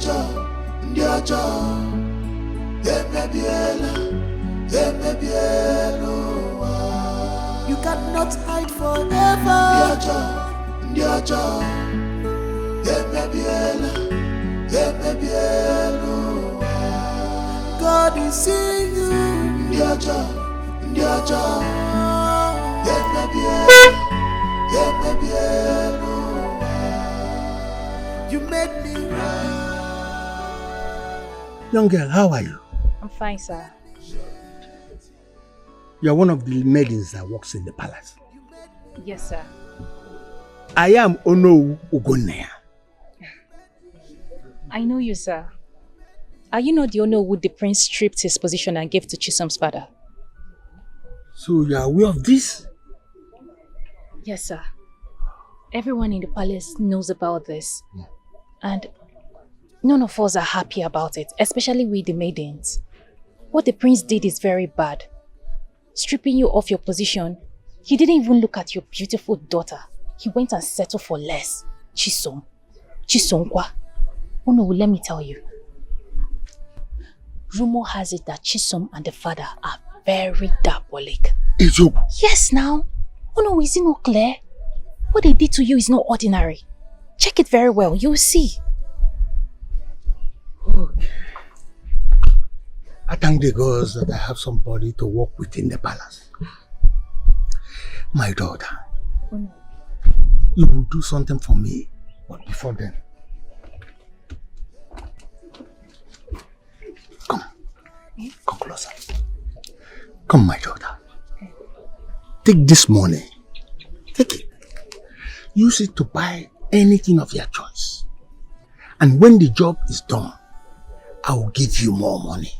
You cannot hide forever. God is seeing you. You made me right. Young girl, how are you? I'm fine, sir. You are one of the maidens that works in the palace. Yes, sir. I am Ono Ugonea. I know you, sir. Are you not the Ono who the prince stripped his position and gave to Chisom's father? So you are aware of this? Yes, sir. Everyone in the palace knows about this. And none of us are happy about it, especially we the maidens. What the prince did is very bad. Stripping you off your position, he didn't even look at your beautiful daughter. He went and settled for less. Chisom. Chisomkwa. Oh no, let me tell you. Rumor has it that Chisom and the father are very diabolic. Yes, now. Oh no, is it not clear? What they did to you is not ordinary. Check it very well, you'll see. Okay. I thank the gods that I have somebody to work with in the palace. My daughter, you will do something for me, but before then, come closer. Come, my daughter. Take this money. Take it. Use it to buy anything of your choice. And when the job is done, I will give you more money.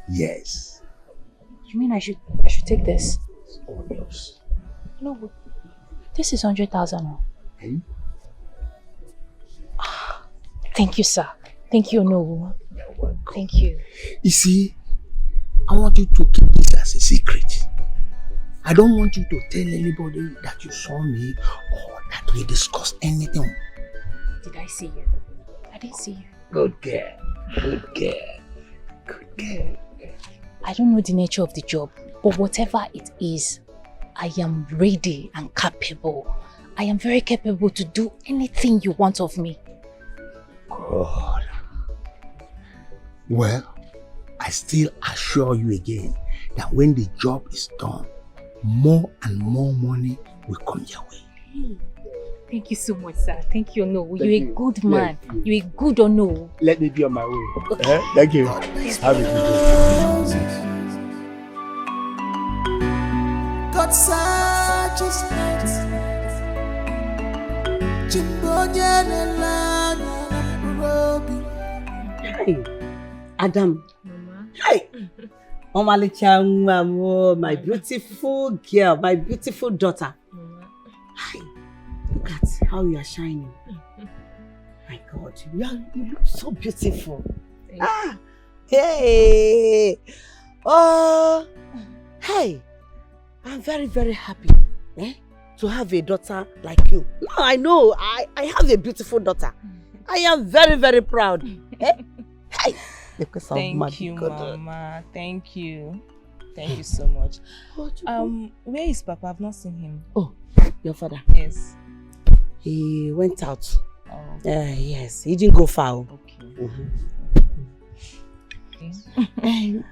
Yes. You mean I should take this? It's all yours. No, this is 100,000. Hey? Thank you, sir. Thank you, no. You're welcome. Thank you. You see, I want you to keep this as a secret. I don't want you to tell anybody that you saw me or that we discussed anything. Did I see you? I didn't see you. Good girl. Good girl. Good girl. I don't know the nature of the job, but whatever it is, I am ready and capable. I am very capable to do anything you want of me. Good. Well, I still assure you again that when the job is done, more and more money will come your way. Thank you so much, sir. Thank you, No. You're a good man. Yes. You're a good No. Let me be on my way. Okay. Thank you. Have a good day. Godson just Hey, Adam. Mama. Hey. My beautiful girl, my beautiful daughter. Hi, look at how you are shining. My God, you look so beautiful. Hey. Oh, hey. I'm very, very happy to have a daughter like you. No, I know, I have a beautiful daughter. I am very, very proud. Hey. Thank you, Mama. Thank you. Thank you so much. Where is Papa? I've not seen him. Oh, your father? Yes. He went out. Oh. Yes, he didn't go far. Okay. Okay.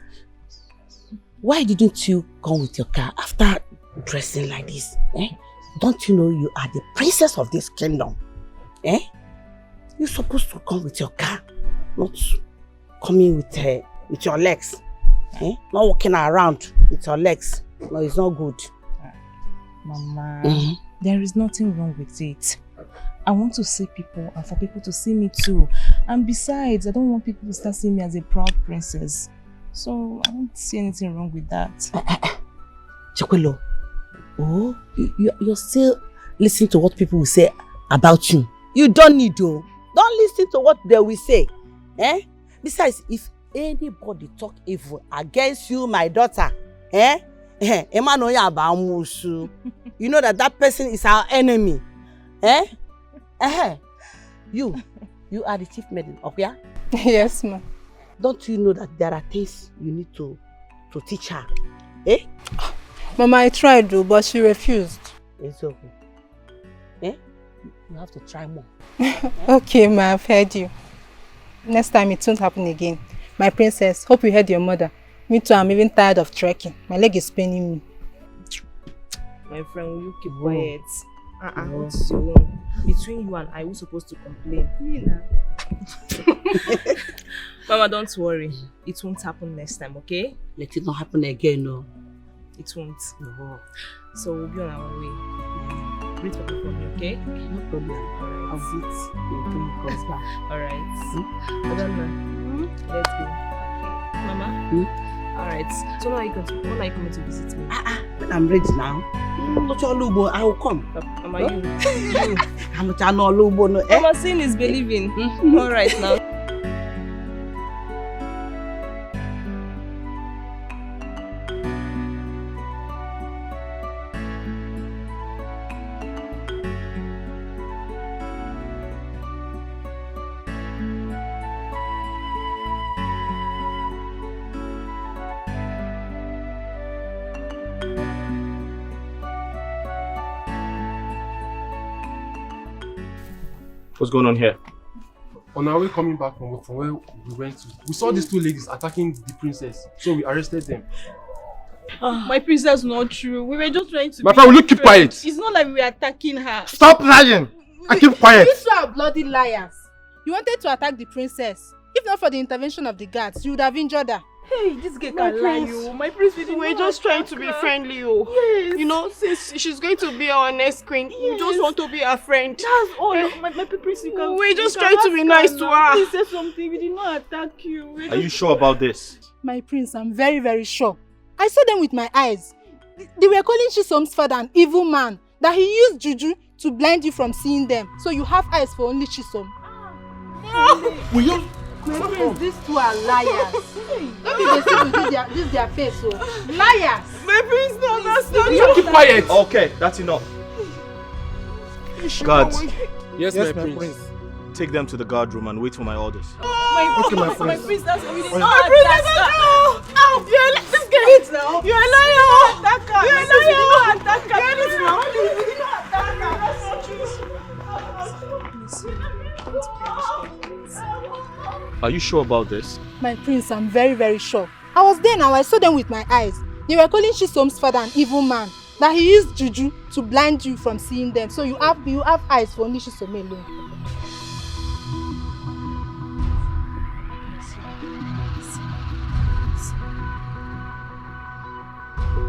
Why didn't you come with your car after dressing like this? Don't you know you are the princess of this kingdom? You're supposed to come with your car, not coming with your legs. Not walking around with your legs. No, it's not good. Mama, there is nothing wrong with it. I want to see people and for people to see me too. And besides, I don't want people to start seeing me as a proud princess. So I don't see anything wrong with that. Chakwelo, you're still listening to what people will say about you. You don't need to. Don't listen to what they will say. Besides, if anybody talk evil against you, my daughter, you know that person is our enemy. You you are the chief maiden, okay? Yes, ma. Don't you know that there are things you need to teach her? Eh? Mama, I tried to, but she refused. It's okay. Eh? You have to try more. Okay, ma, I've heard you. Next time it won't happen again. My princess, hope you heard your mother. Me too, I'm even tired of trekking. My leg is paining me. My friend, will you keep quiet? What's your own? Between you and I, who's supposed to complain? Me now. Mama, don't worry. It won't happen next time, okay? Let it not happen again, no. It won't. No. So we'll be on our way. Wait for me from you, okay? No problem. Alright. I'll wait until he comes back. Alright. Adana, let's go. Okay. Mama? Alright. So when are you coming to visit me? When I'm ready now. I will come. Mama, you. I'm not Lubo, no. Mama, seeing is believing. Alright now. What's going on here? On our way coming back from where we went to, we saw these two ladies attacking the princess, so we arrested them. My princess, not true. We were just trying to. My friend, will you keep quiet? It's not like we were attacking her. Stop lying! I keep quiet! You two are bloody liars. You wanted to attack the princess. If not for the intervention of the guards, you would have injured her. Hey, this girl can lie you. My prince, we were just trying to be friendly, oh. Yes. You know, since she's going to be our next queen, we just want to be her friend. That's all. My prince, you can. We're just trying to be nice to her. Please say something. We did not attack you. Are you sure about this? My prince, I'm very, very sure. I saw them with my eyes. They were calling Chisom's father an evil man. That he used juju to blind you from seeing them. So you have eyes for only Chisom. Will you? My friends, these two are liars. Don't be they see this their face, so liars. My prince, no, that's not Will you keep quiet? Okay, that's enough. Guards, Yes, my prince. take them to the guard room and wait for my orders. Okay, my My friend. prince, that's what we did Oh, not my attack her. Oh, you're like this girl. You're a liar. Attack her. You're a liar. We did not attack her. We did not attack her. That's not true. Are you sure about this? My prince, I'm very, very sure. I was there now, I saw them with my eyes. They were calling Chisom's father an evil man. That he used juju to blind you from seeing them. So you have eyes for only Chisom alone.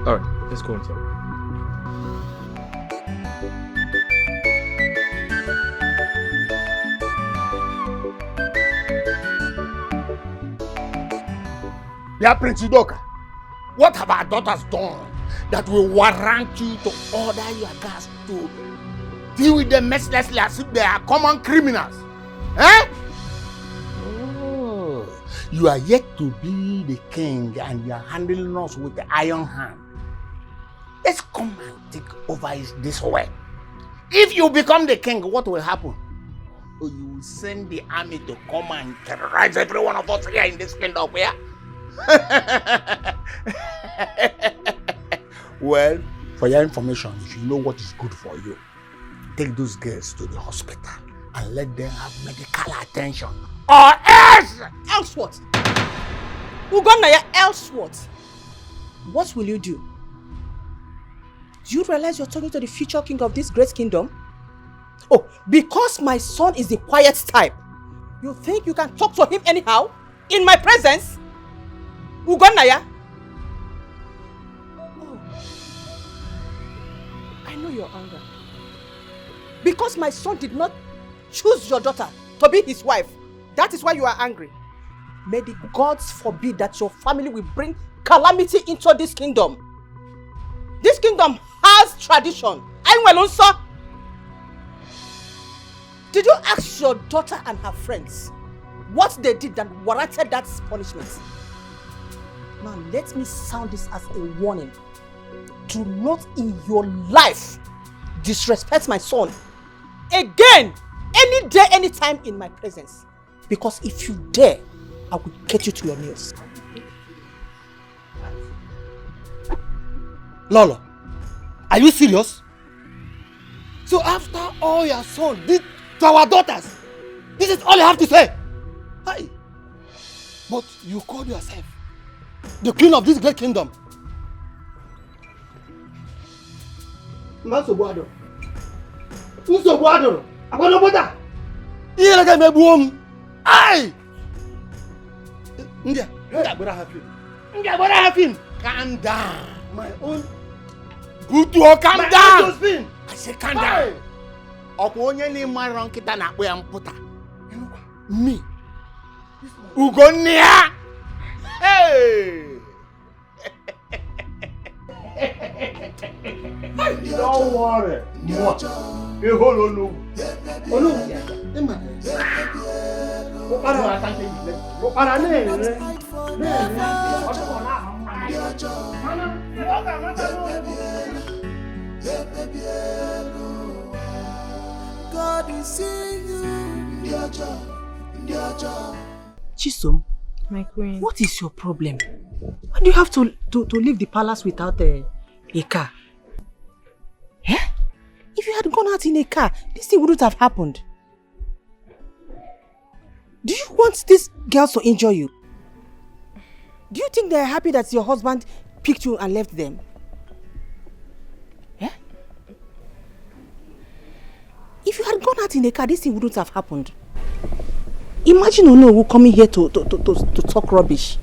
Alright, let's go inside. Prince Udoka, what have our daughters done that will warrant you to order your guards to deal with them mercilessly as if they are common criminals? Eh? Oh, you are yet to be the king and you are handling us with the iron hand. Let's come and take over this way. If you become the king, what will happen? Oh, you will send the army to come and terrorize every one of us here in this kingdom, yeah? Well, for your information, if you know what is good for you, take those girls to the hospital and let them have medical attention. Or else! Else what? Ugonaya, else what? What will you do? Do you realize you're talking to the future king of this great kingdom? Oh, because my son is the quiet type, you think you can talk to him anyhow? In my presence? Ugonaya? Oh, I know your anger. Because my son did not choose your daughter to be his wife. That is why you are angry. May the gods forbid that your family will bring calamity into this kingdom. This kingdom has tradition. Sir. Did you ask your daughter and her friends what they did that warranted that punishment? Now let me sound this as a warning. Do not in your life disrespect my son again. any day, anytime in my presence. Because if you dare, I will get you to your knees. Lolo, are you serious? So after all your son did to our daughters, this is all you have to say? Hi. But you call yourself the queen of this great kingdom. Nsobuado. Akwanoboda. Iye laga mebuom. Ai. Ndia bora hafin. Calm down. My own. Good to calm down. I say calm down. Okwo onye ni mara nkita na akpo ya mputa. Me. Ugonia. Hey. Don't worry. What? You hold on. God is seeing you. Chisom, My queen. what is your problem? Why do you have to leave the palace without a car? Eh? If you had gone out in a car, this thing wouldn't have happened. Do you want these girls to injure you? Do you think they're happy that your husband picked you and left them? Eh? If you had gone out in a car, this thing wouldn't have happened. Imagine Ono coming here to talk rubbish.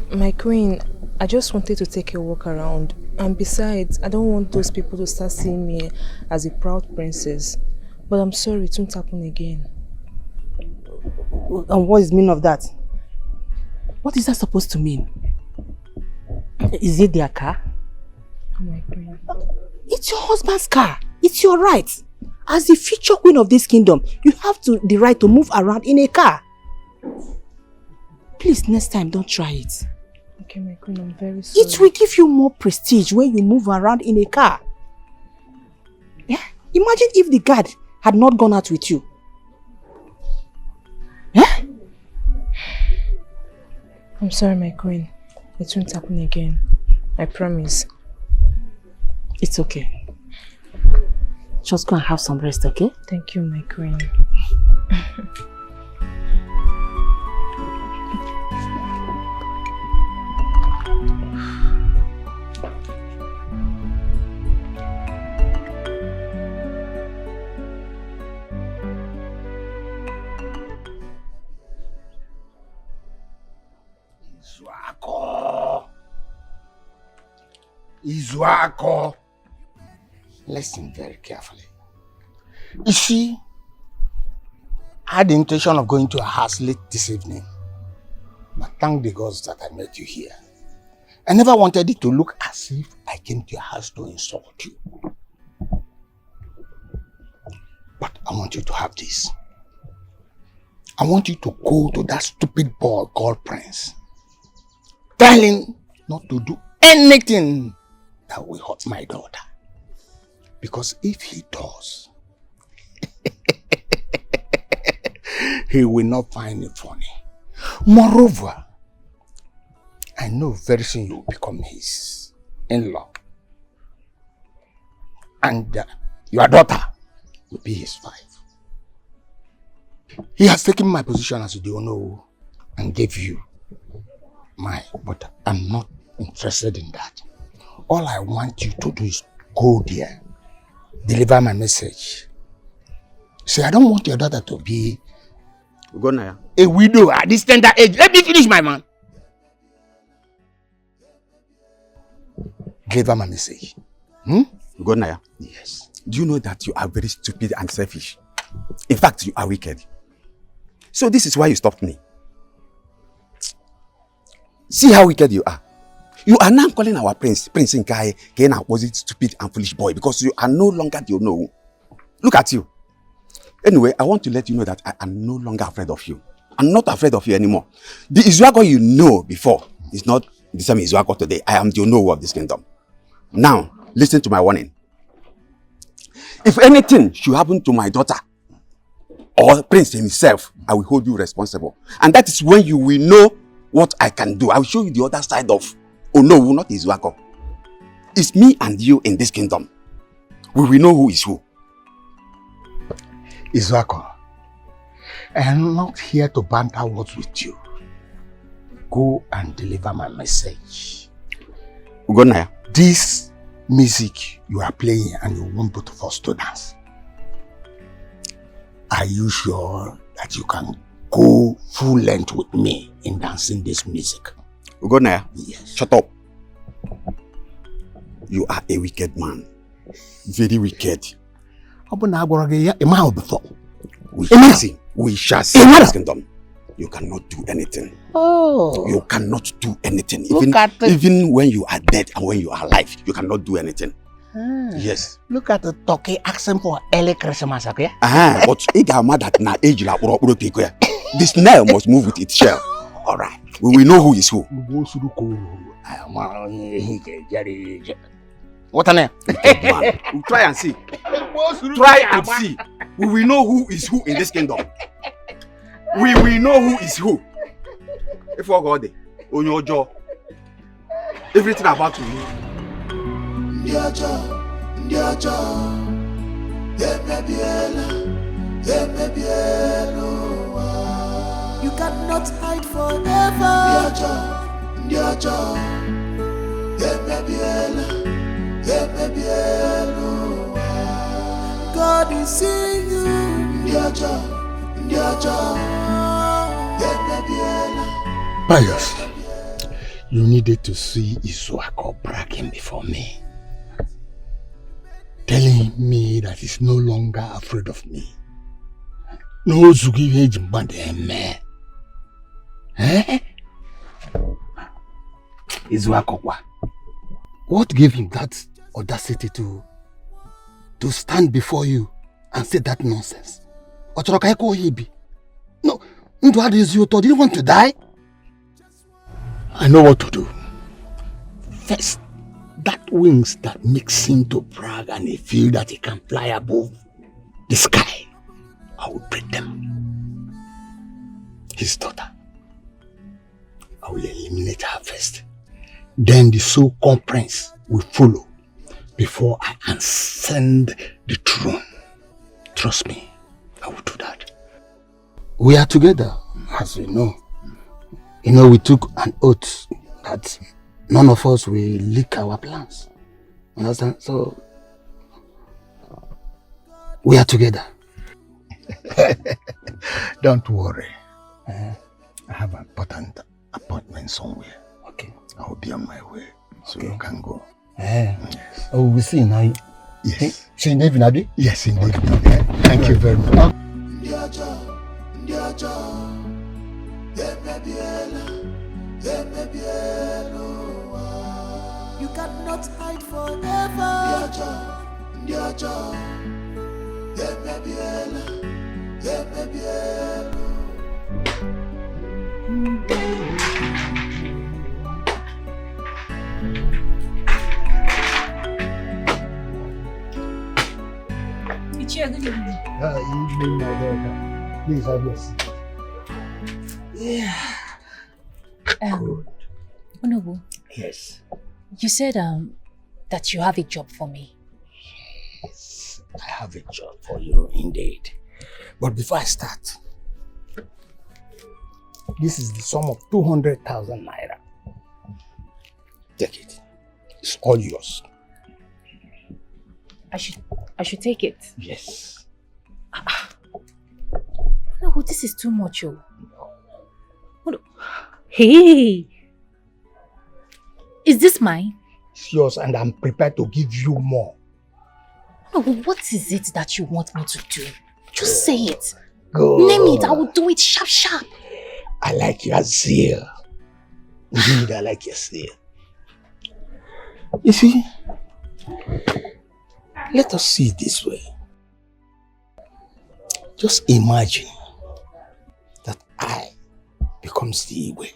My queen, I just wanted to take a walk around. And besides, I don't want those people to start seeing me as a proud princess. But I'm sorry, it won't happen again. And what is the meaning of that? What is that supposed to mean? Is it their car? Oh my queen. It's your husband's car. It's your right. As the future queen of this kingdom, you have the right to move around in a car. Please, next time, don't try it. Okay, my queen, I'm very sorry. It will give you more prestige when you move around in a car. Yeah? Imagine if the guard had not gone out with you. Yeah? I'm sorry, my queen. It won't happen again. I promise. It's okay. Just go and have some rest, okay? Thank you, my queen. Izuako. Listen very carefully. You see, I had the intention of going to a house late this evening. But thank the gods that I met you here. I never wanted it to look as if I came to your house to insult you. But I want you to have this. I want you to go to that stupid boy called Prince. Tell him not to do anything that will hurt my daughter. Because if he does, he will not find it funny. Moreover, I know very soon you will become his in-law. And your daughter will be his wife. He has taken my position as the owner and gave you mine, but I'm not interested in that. All I want you to do is go there, deliver my message. Say, I don't want your daughter to be a widow at this tender age. Let me finish, my man. Deliver my message. Gonaya. Yes. Do you know that you are very stupid and selfish? In fact, you are wicked. So this is why you stopped me. See how wicked you are. You are now calling our Prince Nkai an opposite stupid and foolish boy because you are no longer the know. Look at you. Anyway, I want to let you know that I am no longer afraid of you. I'm not afraid of you anymore. The Izuako you know before is not the same Izuako today. I am the owner of this kingdom. Now, listen to my warning. If anything should happen to my daughter or Prince himself, I will hold you responsible. And that is when you will know what I can do. I will show you the other side of, oh no, not Izuako. It's me and you in this kingdom. We will know who is who. Izuako, I am not here to banter words with you. Go and deliver my message. Ugonaya. This music you are playing and you want both of us to dance. Are you sure that you can go full length with me in dancing this music? Ugonaya. Yes. Shut up. You are a wicked man. Very wicked. We shall see this kingdom. You cannot do anything. Oh. You cannot do anything. Even when you are dead and when you are alive, you cannot do anything. Yes. Look at the Toki accent for early Christmas, okay? But the snail must move with its shell. Alright. We will know who is who. What a name? Try and see. Try and see. We will know who is who in this kingdom. We will know who is who. If we go there, on your jaw, everything about you. You cannot hide forever. God is seeing you. Pius, you needed to see Izuako bragging before me, telling me that he's no longer afraid of me. No Zugi Jimbande. Eh? Izuako, what gave him that audacity to stand before you and say that nonsense? No, did you want to die? I know what to do. First, that wings that makes him to brag and he feel that he can fly above the sky, I will break them. His daughter, I will eliminate her first. Then the so-called prince will follow before I ascend the throne. Trust me, I will do that. We are together, as you know. You know, we took an oath that none of us will leak our plans. Understand? So, we are together. Don't worry. I have an important appointment somewhere. Okay. I will be on my way, so you can go. Yes. Oh, we'll see now. Yes. See you in David? Yes, indeed. Thank you very much. You cannot hide forever. Evening, my daughter. Please have your seat. Yeah. Good. Onobu. Yes. You said that you have a job for me. Yes, I have a job for you indeed. But before I start, this is the sum of 200,000 naira. Take it. It's all yours. I should take it. Yes. No, this is too much, oh. Hey! Is this mine? It's yours and I'm prepared to give you more. No, what is it that you want me to do? Just say it. Good. Name it, I will do it sharp, sharp. I like your zeal. Indeed, I like your zeal. You see, let us see it this way. Just imagine that I becomes the Igwe,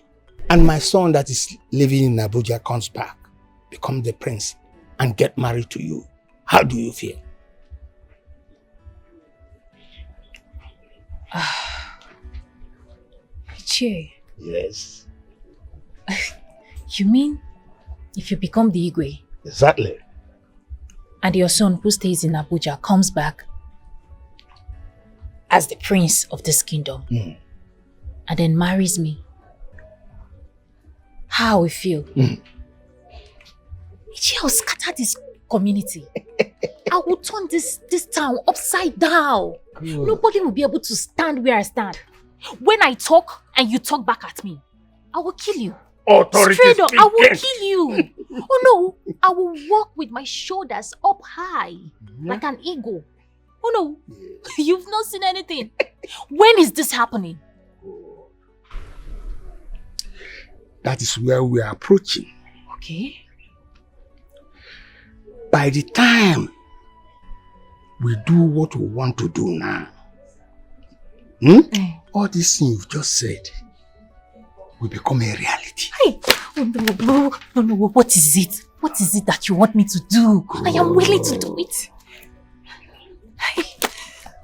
and my son that is living in Abuja comes back, become the prince, and get married to you. How do you feel? Ichie, Yes, you mean if you become the Igwe exactly. and your son who stays in Abuja comes back as the prince of this kingdom and then marries me, how we feel? Ichie, I'll scatter this community. I will turn this town upside down. Nobody will be able to stand where I stand. When I talk and you talk back at me, I will kill you. Authority Straight up, I will speaking. kill you. Oh no, I will walk with my shoulders up high like an eagle. Oh no, you've not seen anything. When is this happening? That is where we are approaching. Okay. By the time we do what we want to do now, all these things you've just said will become a reality. Hey, oh no, what is it? What is it that you want me to do? I am willing to do it.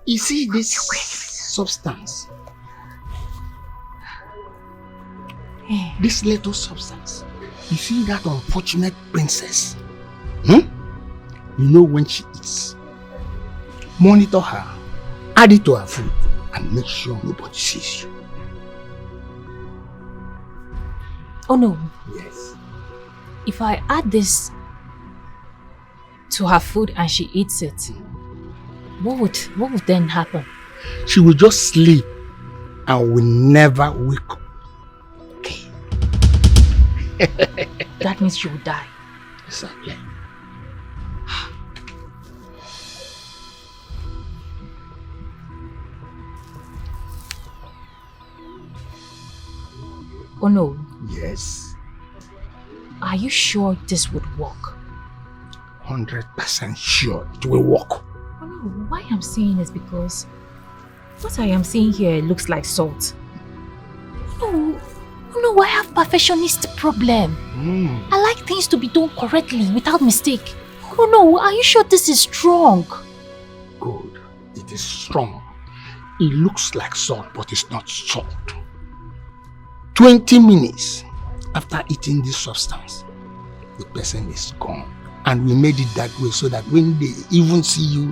You see this substance, this little substance, you see that unfortunate princess, you know when she eats, monitor her, add it to her food, and make sure nobody sees you. Oh no. Yes. If I add this to her food and she eats it, what would then happen? She will just sleep and will never wake up. Okay. That means she will die. Exactly. Oh no. Yes. Are you sure this would work? 100% sure it will work. Oh no, why I'm saying is because what I am seeing here looks like salt. Oh no, I have perfectionist problem. I like things to be done correctly without mistake. Oh no, are you sure this is strong? Good. It is strong. It looks like salt, but it's not salt. 20 minutes after eating this substance, the person is gone. And we made it that way so that when they even see you,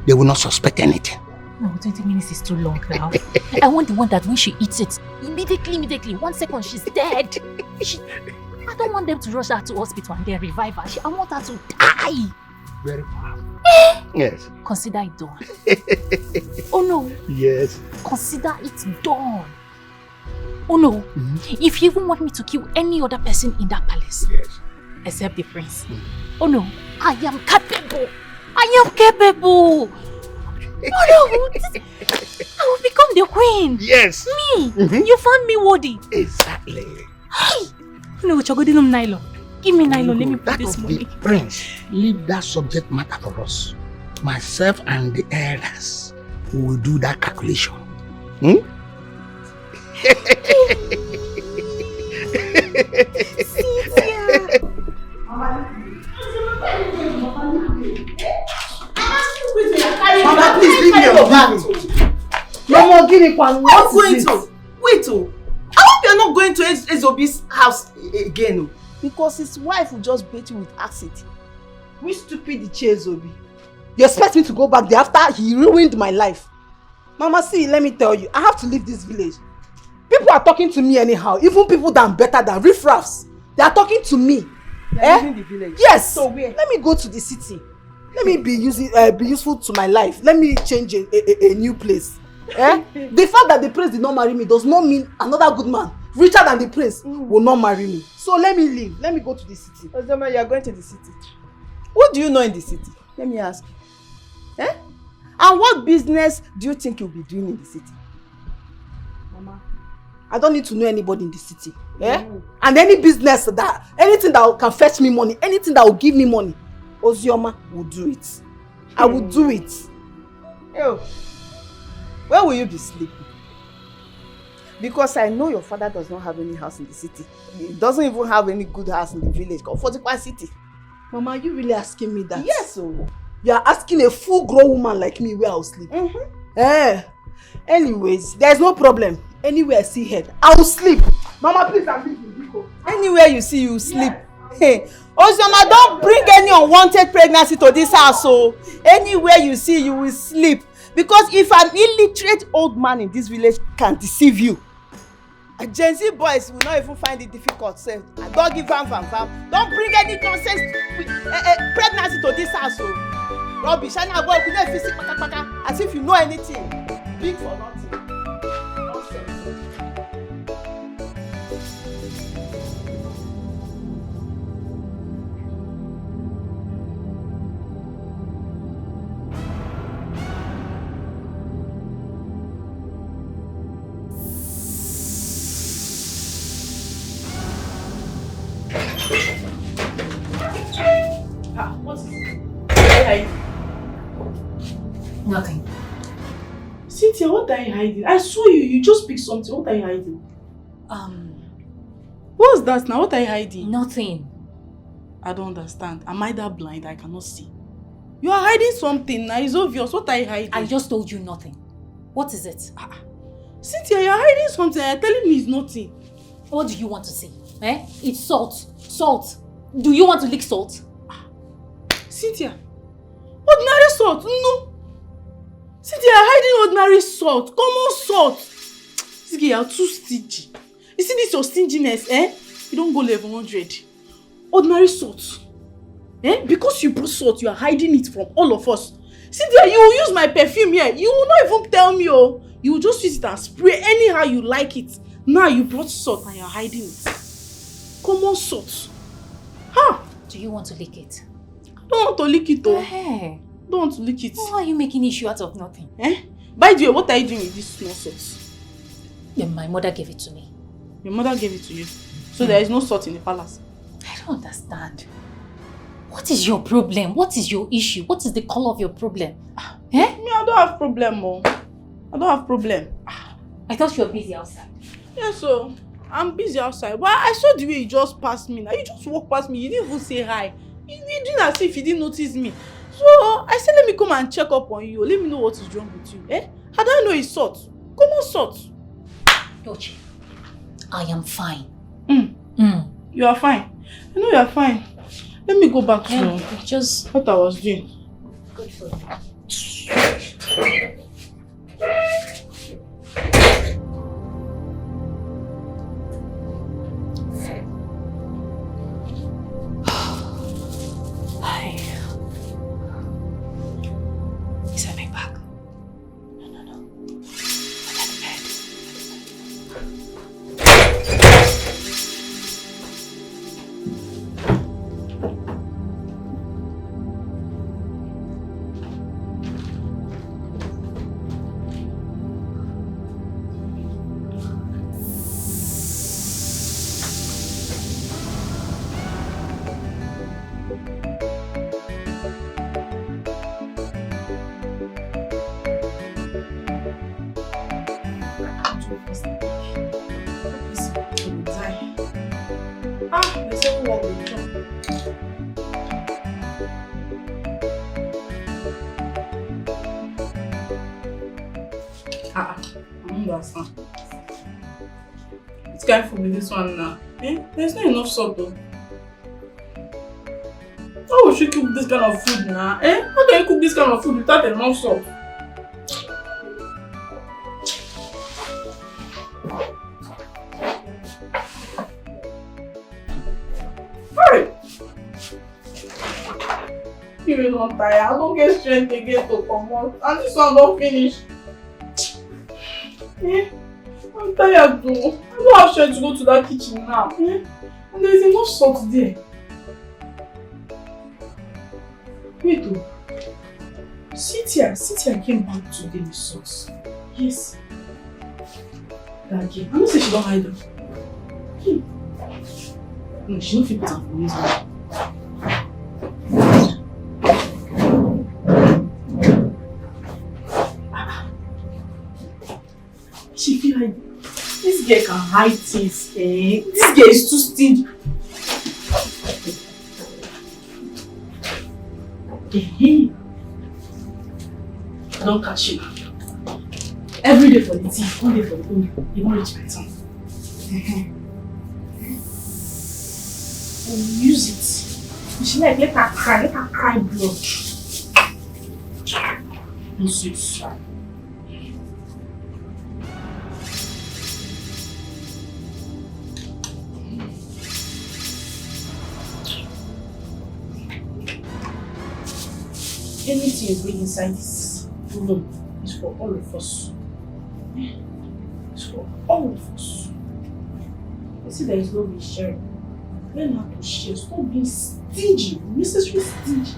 they will not suspect anything. No, 20 minutes is too long now. I want the one that when she eats it, immediately, 1 second, she's dead. I don't want them to rush her to hospital and then revive her. I want her to die. Very powerful. Yes. Consider it done. Oh no. Yes. Consider it done. Oh no. If you even want me to kill any other person in that palace, yes, except the prince. Oh no, I am capable. I am capable. Oh no, I will become the queen. Yes. Me. You found me worthy. Exactly. Hey. No, chogodinum nylon. Give me nylon. Let me put this money. Prince, leave that subject matter for us. Myself and the elders will do that calculation. Mama, please leave me alone. Mama, give me one. What's going to? Wait, I hope you're not going to Ezobi's house again. Because his wife will just bait you with acid. Which stupid Ezobi? You expect me to go back there after he ruined my life? Mama, see, let me tell you, I have to leave this village. People are talking to me anyhow. Even people that are better than riffraffs. They are talking to me. Leaving the village? Yes. So where? Let me go to the city. Let me be useful to my life. Let me change a new place. The fact that the prince did not marry me does not mean another good man, richer than the prince, will not marry me. So let me leave. Let me go to the city. Ozoma, you are going to the city. What do you know in the city? Let me ask you. And what business do you think you'll be doing in the city? Mama, I don't need to know anybody in the city. And any business anything that can fetch me money, anything that will give me money, Ozioma will do it. I will do it. Yo, where will you be sleeping? Because I know your father does not have any house in the city. He doesn't even have any good house in the village called Fortified City. Mama, are you really asking me that? Yes, so. You are asking a full-grown woman like me where I'll sleep. Anyways, there's no problem. Anywhere I see head, I will sleep. Mama, please, I'm leaving. Anywhere you see, you sleep. Hey, Ozoma, don't bring any unwanted pregnancy to this house. So anywhere you see, you will sleep. Because if an illiterate old man in this village can deceive you, Gen Z boys will not even find it difficult. Say, don't give vam. Don't bring any nonsense pregnancy to this house. So rubbish. And I go as if you know anything. Big for nothing. Nonsense. What is it? Where are you? Nothing. Cynthia, what are you hiding? I saw you. You just picked something. What are you hiding? What's that now? What are you hiding? Nothing. I don't understand. Am I that blind? I cannot see. You are hiding something now. It's obvious. What are you hiding? I just told you nothing. What is it? Cynthia, you are hiding something. You're telling me it's nothing. What do you want to see? It's salt. Salt. Do you want to lick salt? Cynthia, ordinary salt? No. Cynthia, you're hiding ordinary salt. Common salt. This girl, you're too stingy. You see this your stinginess, You don't go level 100. Ordinary salt. Because you brought salt, you are hiding it from all of us. Cynthia, you will use my perfume here. You will not even tell me, oh. You will just use it and spray anyhow you like it. Now you brought salt and you're hiding it. Common salt. Do you want to lick it? I don't want to lick it, though. Hey. Don't want to lick it. Why are you making issue out of nothing? By the way, what are you doing with this small salt? My mother gave it to me. Your mother gave it to you? So there is no salt in the palace? I don't understand. What is your problem? What is your issue? What is the color of your problem? Me, I don't have problem, Mom. I don't have problem. I thought you were busy outside. Yes, so I'm busy outside. But I saw the way you just passed me now. You just walked past me. You didn't even say hi. You doing as if you didn't notice me. So I said, let me come and check up on you. Let me know what is wrong with you. How do I know it's salt? Common salt. Dochi, I am fine. You are fine. I know you are fine. Let me go back to just what I was doing. Good for you. Is that my bag? No. Forget the bed. It's careful with this one now. There's not enough salt though. How would you cook this kind of food now? How can you cook this kind of food without enough salt? Hurry! You will not tire. I don't get strength again to come out. And this one don't finish. I'm tired though. I don't have strength to go to that kitchen now. And there is enough salt there. Wait though. Cynthia came back today with salt. Yes. Dikeh. I don't say she don't hide them. No, she don't feel better for me. She feel like this girl can hide things. This girl is too stingy. Don't catch him. Every day for the tea, one day for the food. You won't reach my turn. Use it. You should let her cry blood. Use it. Anything you bring inside this room is for all of us. It's for all of us. You see, there is no way sharing. Learn how to share. Stop being stingy, necessarily stingy.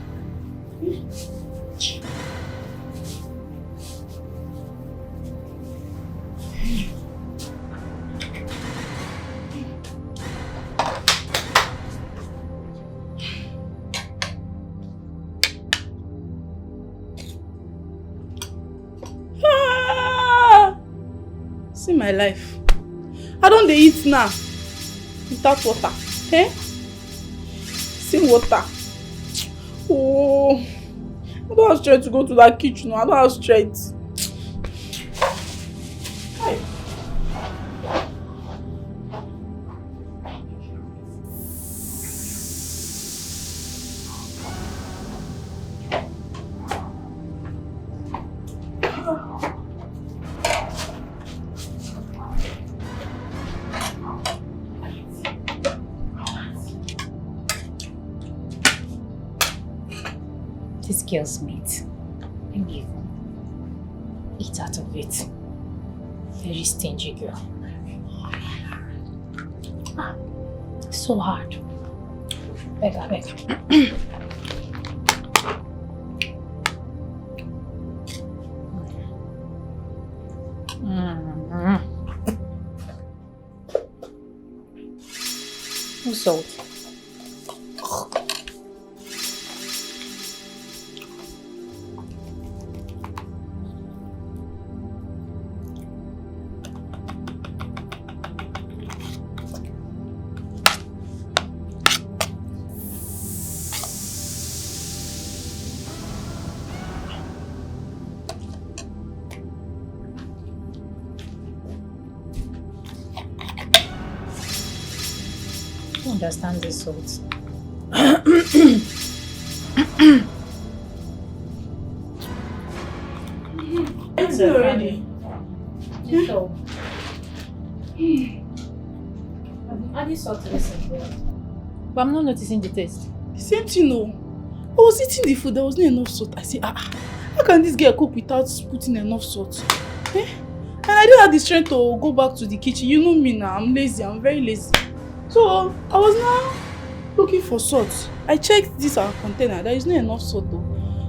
See my life. I don't eat now without water. Eh? See water. Oh, I don't have strength to go to that kitchen. I don't have strength. Hi. This girl's meat. Let me even eat out of it. Very stingy girl. Ah, so hard. Beggar. No salt. Understand this salt. It's already. So, I'm adding salt to this as well. But I'm not noticing the taste. Same thing, no. I was eating the food, there was not enough salt. I said, how can this girl cook without putting enough salt? Eh? And I didn't have the strength to go back to the kitchen. You know me now, I'm lazy, I'm very lazy. So I was now looking for salt. I checked this our container, there is not enough salt though.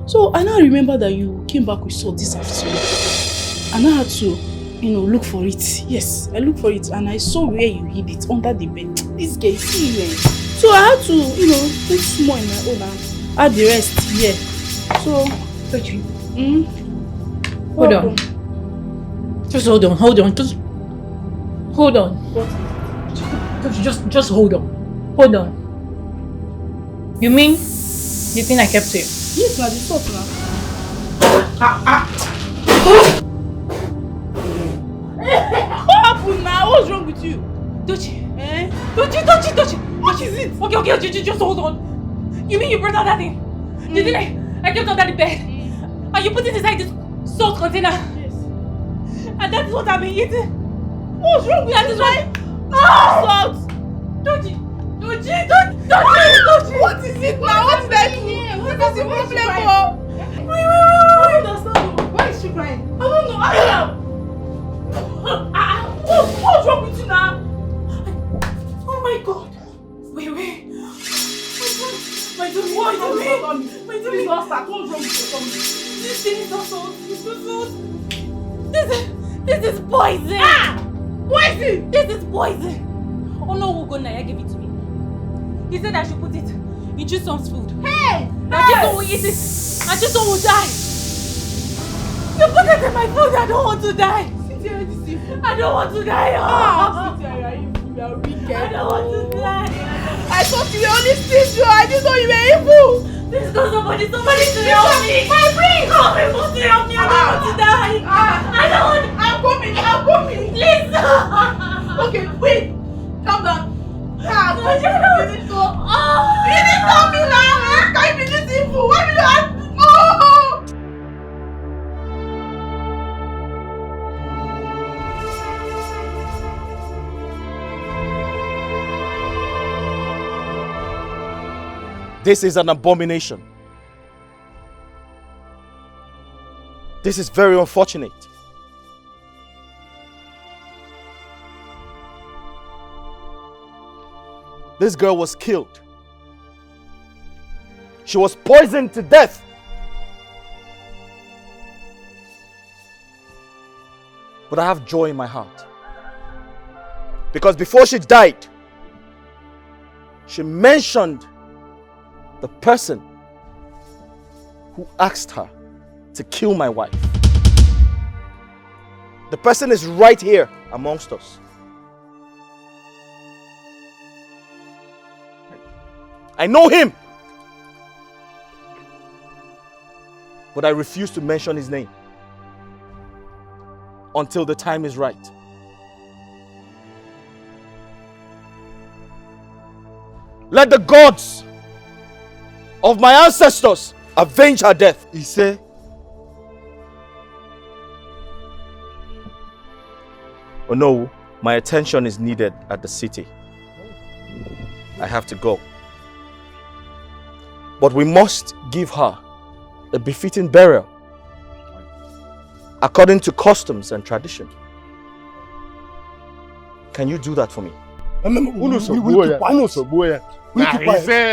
So I now remember that you came back with salt this afternoon. And I had to, look for it. Yes, I looked for it and I saw where you hid it, under the bed. This guy, see you. So I had to, put small in my own and add the rest here. So, hold on. Just hold on. Just hold on. What? Just hold on. Hold on. You mean the thing I kept here? Yes, now the salt now. What happened now? What's wrong with you? Dochi. Eh? Dochi. What is it? Okay, just hold on. You mean you brought out that thing? The thing I kept under the bed. And you put it inside this salt container. Yes. And that's what I've been eating. What's wrong with you? Salt! Dochi! What is it now? What did I do? What is the problem? Wait. Why is she crying? I don't know. What's wrong with you now? Oh my God. Wait. My tummy. Please don't start. What's wrong with your tummy? This thing is not salt. It's not salt. This is poison. Poison? This is poison. Oh no, Ugonaya gave it to me. He said I should put it in Chisom's food. Hey! Chisom will eat it. And Chisom will die. You put it in my food. I don't want to die. I don't want to die. You are wicked. I don't want to die. I thought you were only stingy. I didn't know you were evil. Please go somebody to help me. My brain. Help me to help me. I don't want to die. I don't want to die. This is an abomination. This is very unfortunate. This girl was killed. She was poisoned to death. But I have joy in my heart. Because before she died, she mentioned the person who asked her to kill my wife. The person is right here amongst us. I know him. But I refuse to mention his name until the time is right. Let the gods of my ancestors avenge her death. He said, oh no, my attention is needed at the city. I have to go. But we must give her a befitting burial according to customs and tradition. Can you do that for me?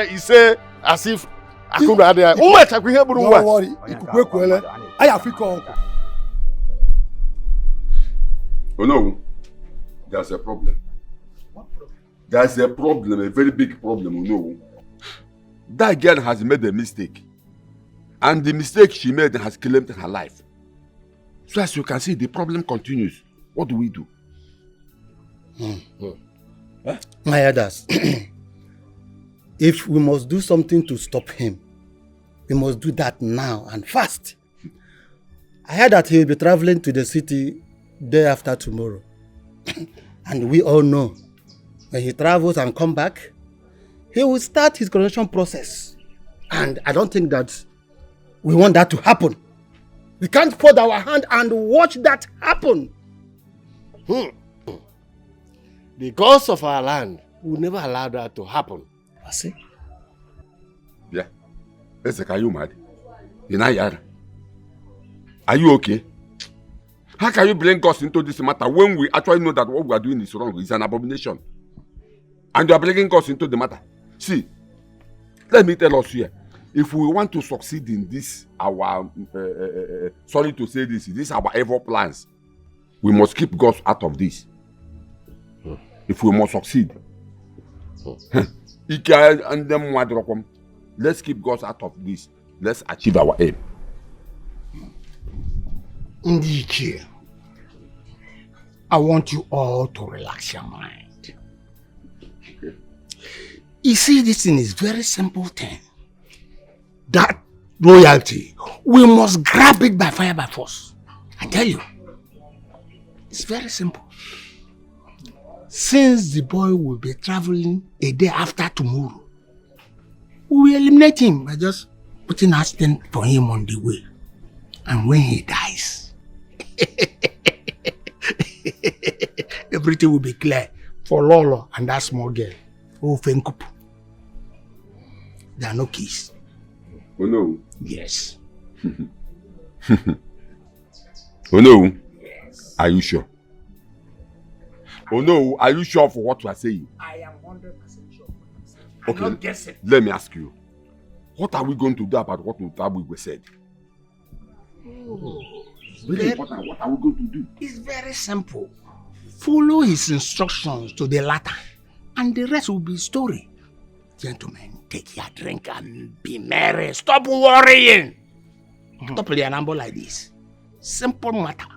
He said as if I could have there. Don't worry. Oh no, there's a problem. There's a problem, a very big problem, you know. That girl has made a mistake. And the mistake she made has claimed her life. So as you can see, the problem continues. What do we do? My elders, if we must do something to stop him, we must do that now and fast. I heard that he will be traveling to the city day after tomorrow. And we all know, when he travels and comes back, he will start his coronation process. And I don't think that we want that to happen. We can't put our hand and watch that happen. The gods of our land will never allow that to happen. I see. Yeah. Ezek, are you mad? Are you okay? How can you bring us into this matter when we actually know that what we are doing is wrong? It's an abomination. And you are bringing us into the matter. See, let me tell us here. If we want to succeed in this, sorry to say this our evil plans, we must keep God out of this. If we must succeed. Let's keep God out of this. Let's achieve our aim. Dikeh, I want you all to relax your mind. Okay. You see, this thing is very simple thing. That royalty, we must grab it by fire by force. I tell you, it's very simple. Since the boy will be traveling a day after tomorrow, we will eliminate him by just putting a stand for him on the way. And when he dies, everything will be clear for Lolo and that small girl. Oh, Fenkup. There are no keys. Oh no? Yes. Oh no? Yes. Are you sure? Oh no, are you sure for what you are saying? I am 100% sure. Okay, I'm not guessing. Let me ask you. What are we going to do about what Mutabu said? Oh, really important. What are we going to do? It's very simple. Follow his instructions to the latter, and the rest will be story. Gentlemen, take your drink and be merry. Stop worrying. Stop playing a number like this. Simple matter.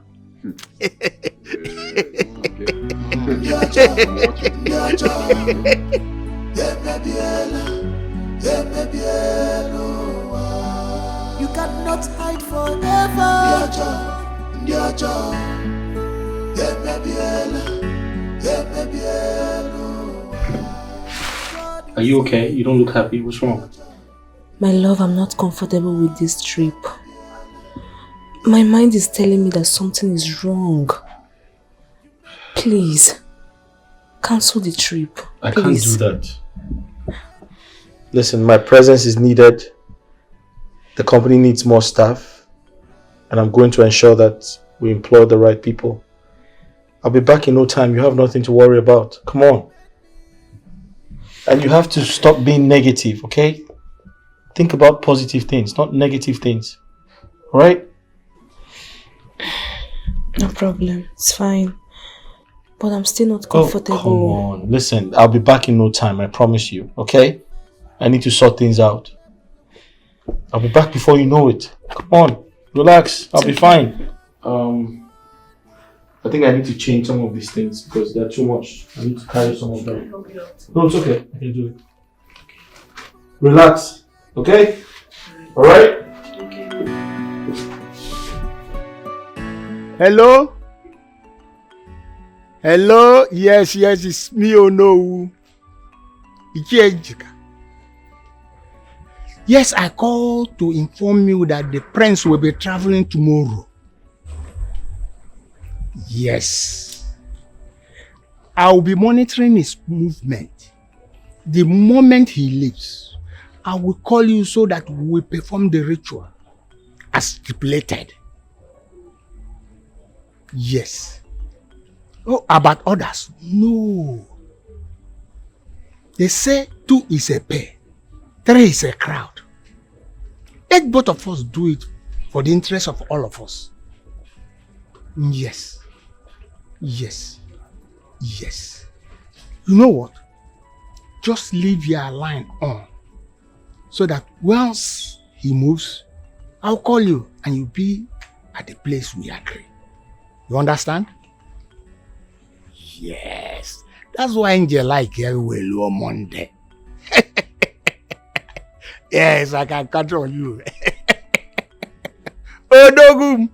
You cannot hide forever. Are you okay? You don't look happy. What's wrong? My love, I'm not comfortable with this trip. My mind is telling me that something is wrong. Please, cancel the trip. I can't do that. Listen, my presence is needed. The company needs more staff. And I'm going to ensure that we employ the right people. I'll be back in no time. You have nothing to worry about. Come on. And you have to stop being negative, okay? Think about positive things, not negative things. Alright? No problem. It's fine. But I'm still not comfortable. Oh, come on. Listen, I'll be back in no time. I promise you, okay? I need to sort things out. I'll be back before you know it. Come on. Relax. I'll be fine. I think I need to change some of these things because they're too much. I need to carry some of them. No, it's okay. I can do it. Relax. Okay? Alright? Okay. Hello? Hello? Yes, it's me, oh no. Yes, I called to inform you that the prince will be traveling tomorrow. Yes. I'll be monitoring his movement. The moment he leaves, I will call you so that we perform the ritual as stipulated. Yes. Oh, about others? No. They say 2 is a pair, 3 is a crowd. Let both of us do it for the interest of all of us. Yes. Yes. Yes. You know what? Just leave your line on so that once he moves, I'll call you and you'll be at the place we agree. You understand? Yes. That's why Angel like you on Monday. Yes, I can control you. Odogum.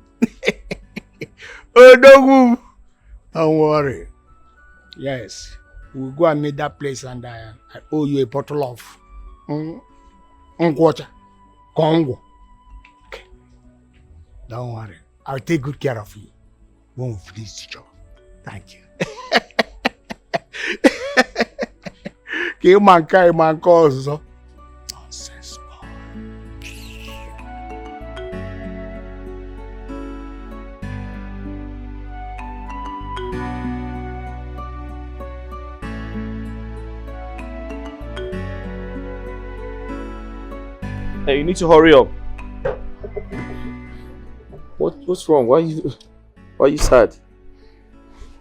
Odogum. Don't worry. Yes. We'll go and meet that place and I owe you a bottle of water. Congo. Okay. Don't worry. I'll take good care of you. Won't finish the job. Thank you. Man calls. Nonsense, boy. Hey, you need to hurry up. What's wrong? Why are you sad?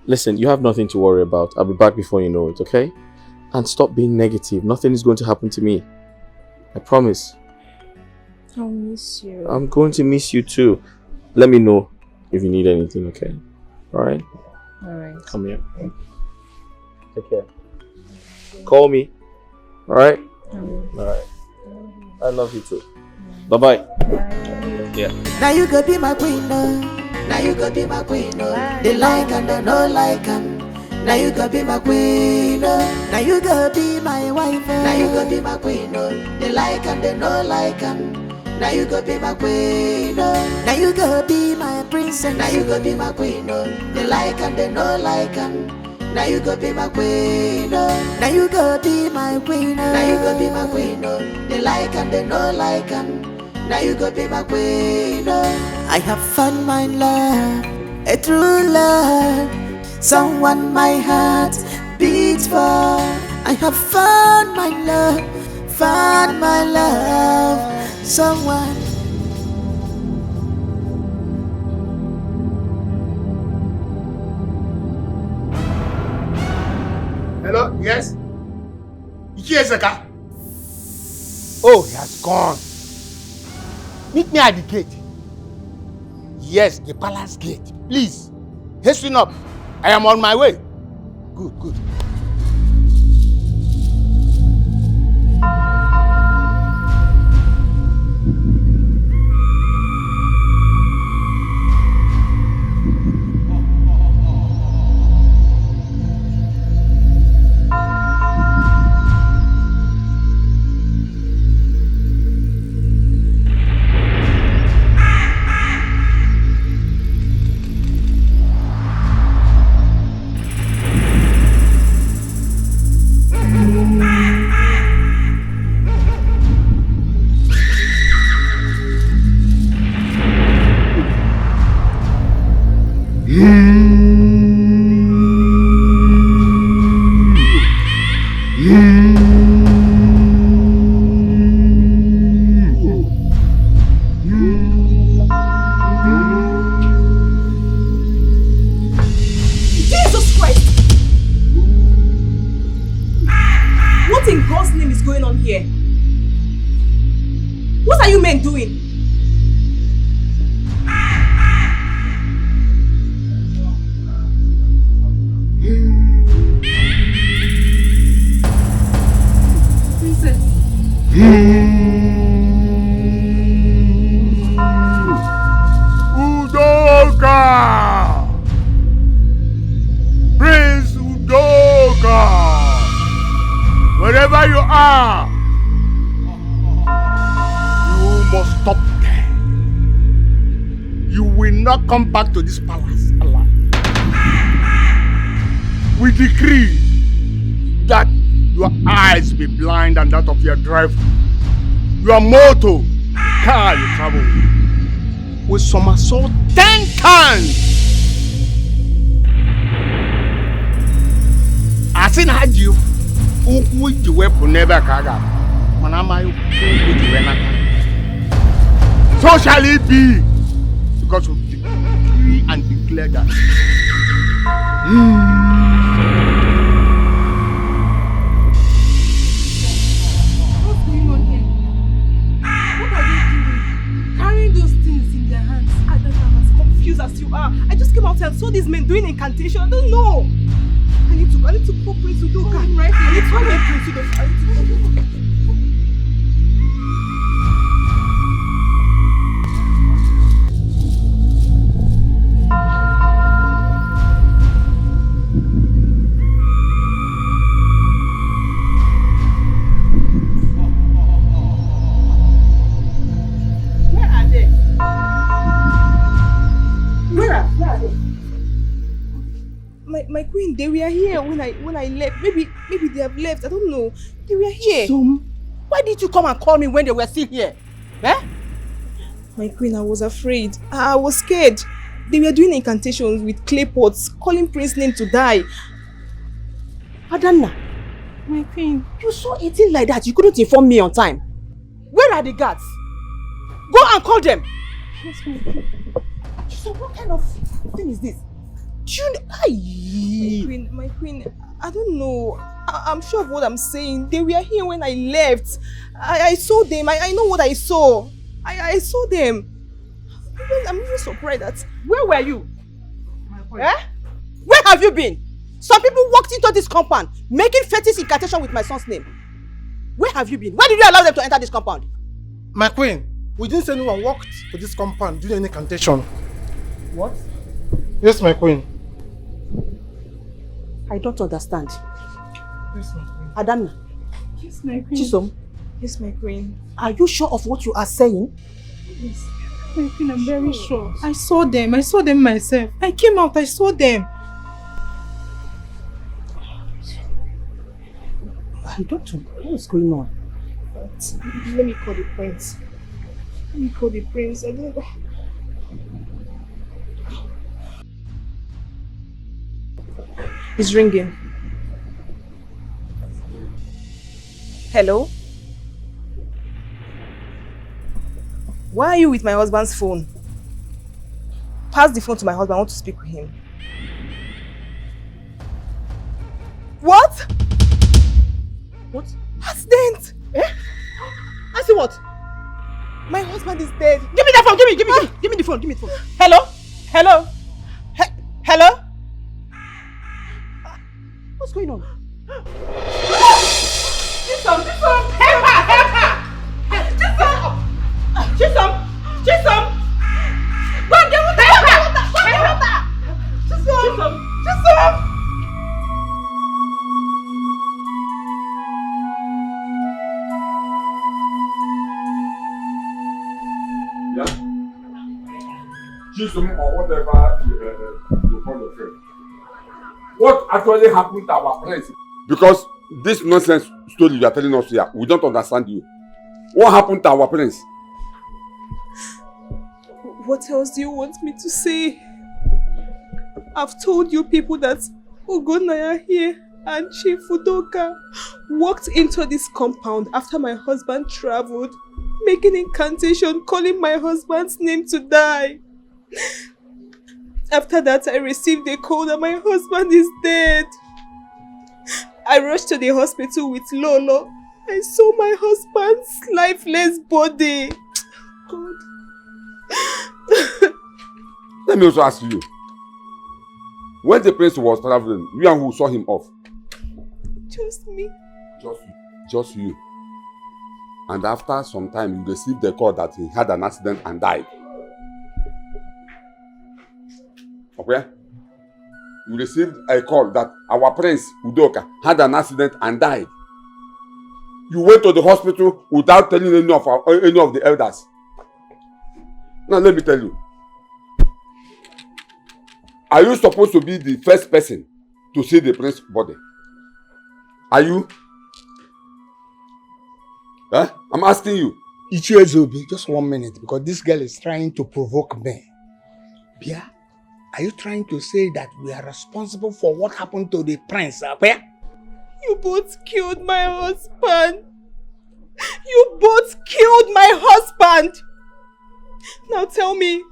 Listen, you have nothing to worry about. I'll be back before you know it, okay? And stop being negative. Nothing is going to happen to me. I promise. I'll miss you. I'm going to miss you too. Let me know if you need anything, okay? Alright? Alright. Come here. Take care. Call me. Alright? Alright. I love you too. Bye-bye. Bye. Yeah. Now you could be my queen, now you could be my queen, they like and they don't like and now you could be my queen, now you could be my wife, now you could be my queen, they like and they don't like and now you could be my queen, now you could be my princess, now you could be my queen, they like and they don't like and now you could be my queen, now you could be my queen, now you could be my queen, they like and they don't like and now you could be my queen. I have found my love, a true love, someone my heart beats for. I have found my love, someone. Hello? Yes? Ichiezeka? Oh, he has gone. Meet me at the gate. Yes, the palace gate. Please, hasten up. I am on my way. Good. Udoka! Prince Udoka! Wherever you are, you must stop there. You will not come back to this palace alive. We decree that your eyes be blind and that of your driver. Your motor, car you travel with somersault 10 times. As in had you, who the weapon never kaga. So shall it be, because we decree and declare that. What's going on here? What are they doing? Carrying those things in their hands. I don't know, I'm as confused as you are. I just came out and saw these men doing incantation. I don't know. I need to call Prince Udoka. Right? I need to call Prince Udoka. Where are they? Where are they? My queen, they were here when I left. Maybe they have left. I don't know. They were here. So, why did you come and call me when they were still here? Eh? My queen, I was afraid. I was scared. They were doing incantations with clay pots, calling Prince's name to die. Adanna, My queen. you saw a thing like that. You couldn't inform me on time. Where are the guards? Go and call them. Yes, my queen. So what kind of thing is this? Do you know? My queen, I don't know. I'm sure of what I'm saying. They were here when I left. I saw them. I know what I saw. I saw them. I'm even surprised that. Where were you? Eh? Where have you been? Some people walked into this compound making fetish incantation with my son's name. Where have you been? Why did you allow them to enter this compound? My queen, we didn't say anyone walked to this compound doing any incantation. What? Yes, my queen. I don't understand. Yes, my queen. Adanna. Yes, my queen. Chisom. Yes, my queen. Are you sure of what you are saying? Yes. My queen, I'm very sure. I saw them myself. I came out, I saw them. I don't know what's going on. Let me call the prince. I don't know. It's ringing. Hello? Why are you with my husband's phone? Pass the phone to my husband. I want to speak with him. What? What? Accident! Eh? I see what? My husband is dead. Give me that phone! Give me the phone! Give me the phone! Hello? Hello? Hello? What's going on? Chisom! Help her! Chisom! Go and get water! Chisom! Yeah? Chisom or whatever you call yourself. What actually happened to our prince? Because this nonsense story you are telling us here, we don't understand you. What happened to our prince? What else do you want me to say? I've told you people that Ugonaya here and Chief Udoka walked into this compound after my husband traveled, making incantation, calling my husband's name to die. After that, I received a call that my husband is dead. I rushed to the hospital with Lolo. I saw my husband's lifeless body. God. Let me also ask you. When the prince was traveling, you and who saw him off? Just me. Just you. And after some time, you received the call that he had an accident and died. Okay? You received a call that our prince, Udoka, had an accident and died. You went to the hospital without telling any of the elders. Now let me tell you. Are you supposed to be the first person to see the prince's body? Are you? Huh? I'm asking you. Ichiezobi, just 1 minute, because this girl is trying to provoke me. Bia, are you trying to say that we are responsible for what happened to the prince? Okay? You both killed my husband. You both killed my husband. Now tell me,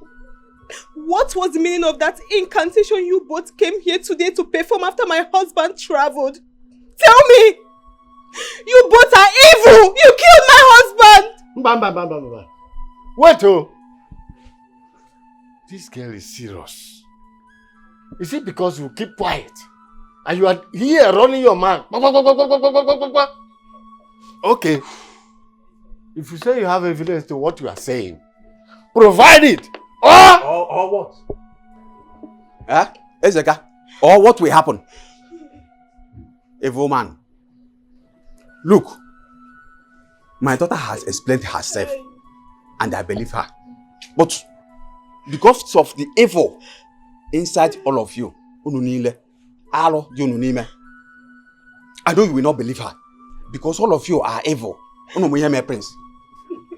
what was the meaning of that incantation you both came here today to perform after my husband traveled? Tell me! You both are evil! You killed my husband! Wait, oh! This girl is serious. Is it because you keep quiet and you are here running your mouth? Okay. If you say you have evidence to what you are saying, provide it! Or what? Huh? Ezeka, or what will happen? Evil man. Look, my daughter has explained herself, and I believe her. But because of the evil inside all of you, I know you will not believe her. Because all of you are evil. Prince.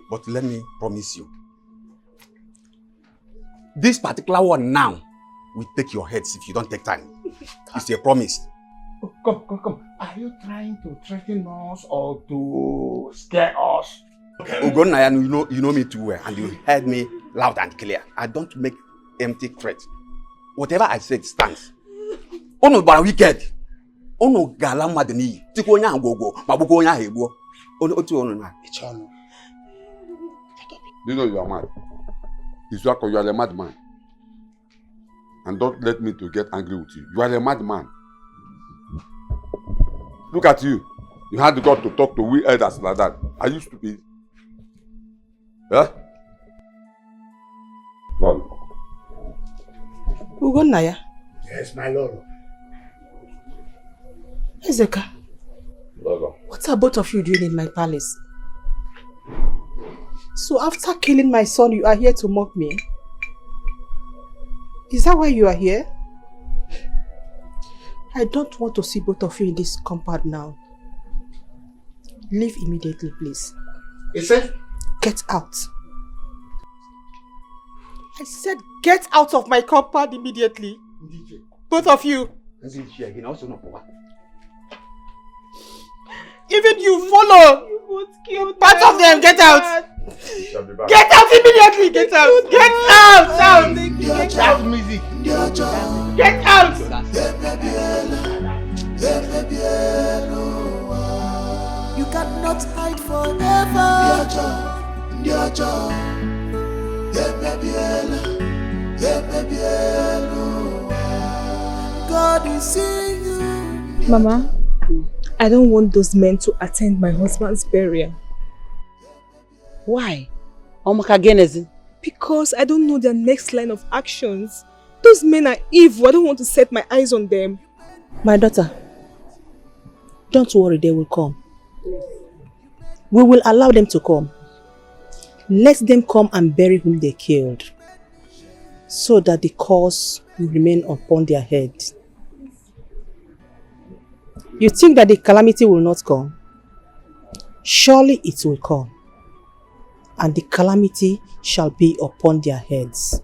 But let me promise you. This particular one now will take your heads if you don't take time. It's a promise. Oh, come. Are you trying to threaten us or to scare us? Ogonaya, you know me too well, and you heard me loud and clear. I don't make empty threats. Whatever I said stands. Ono bara wicked. Ono gala madeni. Tikonya ngogo, mabukonya hebo. Ono otu ono na. Ichono. You know you are mad. You are a madman. And don't let me to get angry with you. You are a madman. Look at you. You had the God to talk to we elders like that. Are you stupid? Huh? Lord. Ugonaya. Yes, my lord. Ezeka. Lord. What are both of you doing in my palace? So after killing my son, you are here to mock me? Is that why you are here? I don't want to see both of you in this compound now. Leave immediately, please. Is it? Get out. I said get out of my compound immediately. Both of you. Even you follow. You both killed part of them. Get out. Get out immediately. Get out. Get out. Get out. Music. Get out. You cannot hide forever. God is seeing you. Mama, I don't want those men to attend my husband's burial. Why? Because I don't know their next line of actions. Those men are evil. I don't want to set my eyes on them. My daughter, don't worry, they will come. We will allow them to come. Let them come and bury whom they killed, so that the curse will remain upon their heads. You think that the calamity will not come? Surely it will come, and the calamity shall be upon their heads.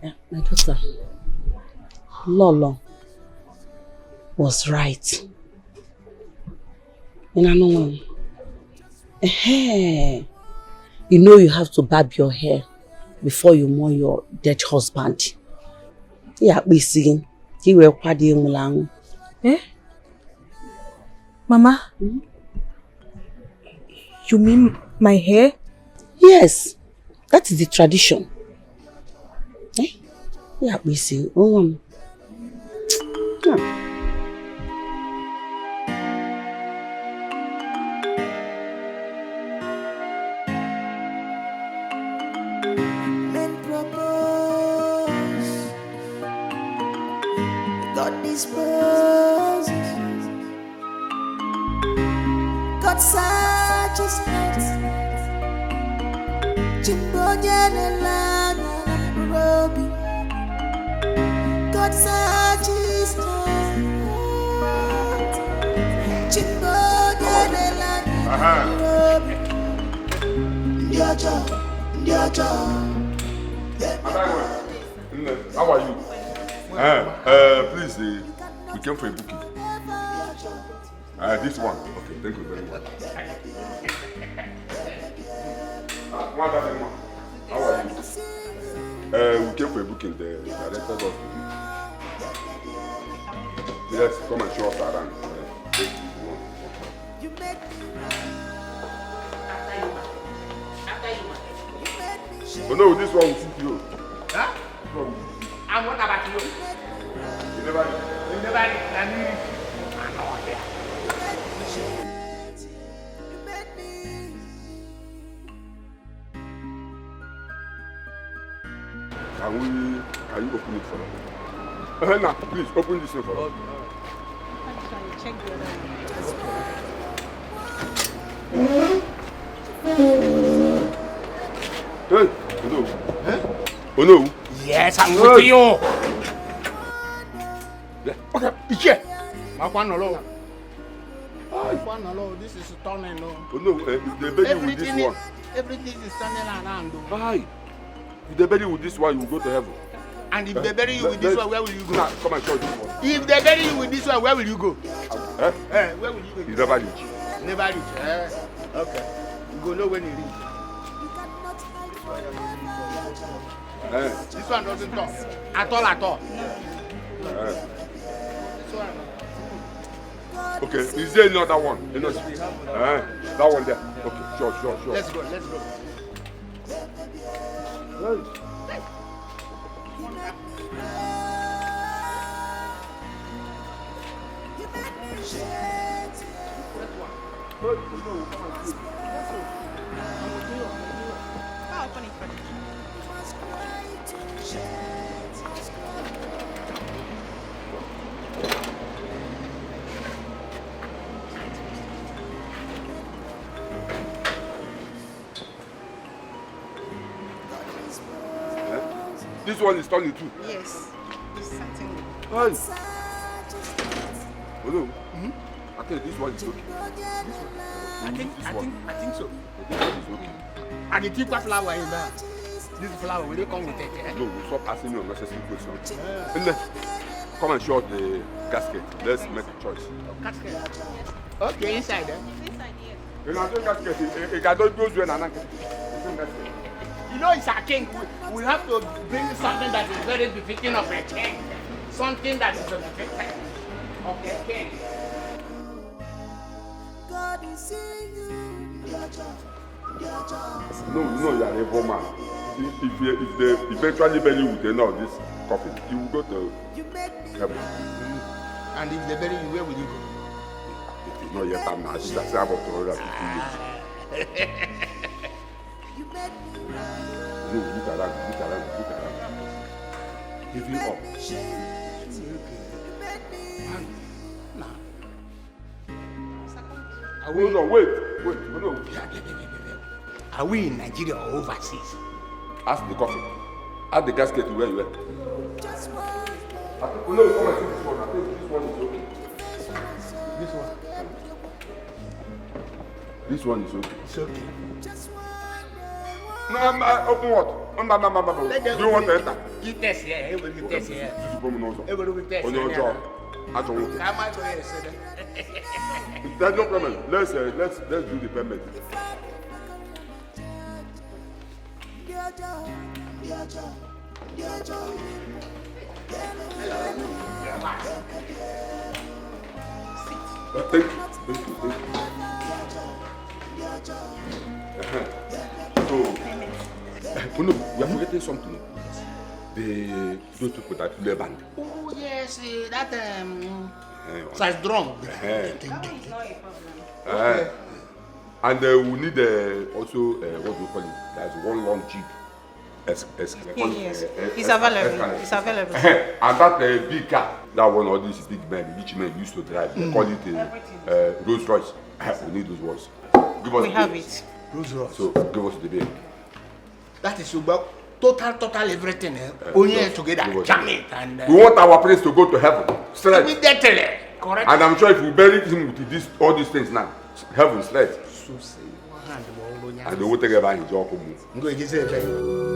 Yeah, my daughter, Lolo was right. And I know, you know you have to barb your hair before you mourn your dead husband. Yeah, we see. He will party mulang. Eh? Mama? You mean my hair? Yes, that is the tradition. Eh? Yeah, we see. God disposes. God searches hearts. God searches hearts. How are you? Please, we came for a booking. This one. Okay, thank you very much. How are you? We came for a booking. The director of. Yes, come and show us around. Oh no, this one will suit you. Huh? And what about you? You never Can you open it for us? Now, please open this one for us. Check the other Hey, Ono. Ono. Yes, I'm with you. Yeah. Okay. Yeah. This is turning. Oh no, the belly with this one. Everything is turning around. Why? If they bury you with this one, you will go to heaven. And if they bury you with this one, where will you go? Nah, come and show this one. If they bury you with this one, where will you go? Where will you go? You never reach. Never reach. Okay. You go know when you reach. This one doesn't talk. At all. This one. Okay, is there another one? That one there. Okay, sure. Let's go. This one is turning too. Yes, it's certainly. Hey. Oh no. I think this one is okay. I think so. This one is okay. And the deeper flower in there. This flower, will they come with it? No, we'll stop asking me unnecessary questions. Come and show us the casket. Let's make a choice. Casket? Okay, inside there. Inside, yes. You know, casket. It can don't go to an You know, it's a king. We have to bring something that is very befitting of a king. Something that is befitting of a king. God is in you. No, you are a poor man. If they eventually bury you with enough this coffin, you will go to heaven. And if they bury you, where will you go? It is not yet time now. It's just about 250 years. No, look around. Give him up. Hold on, wait. Hold on. Are we in Nigeria or overseas? Ask the coffin. Ask the casket where you were. No, come and see this one. I think this one is okay. This one is okay. It's okay. No, open what? Do you want to enter? You test here. It will be test here. It will be test on your job. There's no problem. Let's do the payment. Thank you. So, we are forgetting something. Those people that play band. Oh yes, that so it's drum. And we need also what do you call it? There's one long jeep Yes. It's available. It's available. And that big car, that one all these big men, rich men used to drive. They call it Rolls Royce. We need those ones. Give us. We have it. Rolls Royce. So give us the bill. That is about total everything. Only together, jam it and. We want our prince to go to heaven. Straight. Immediately. Correct. And I'm sure if we bury him with all these things now, heaven straight. So say. And they will take about his job. Go and say it.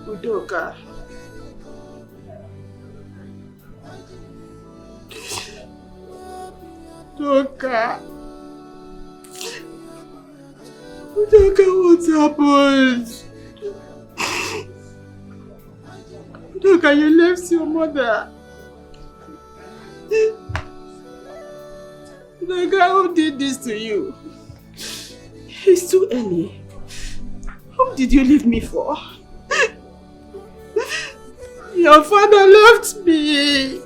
Udoka. Udoka. Udoka, what's happened? Udoka, you left your mother. Udoka, who did this to you? It's too early. Whom did you leave me for? Your father left me.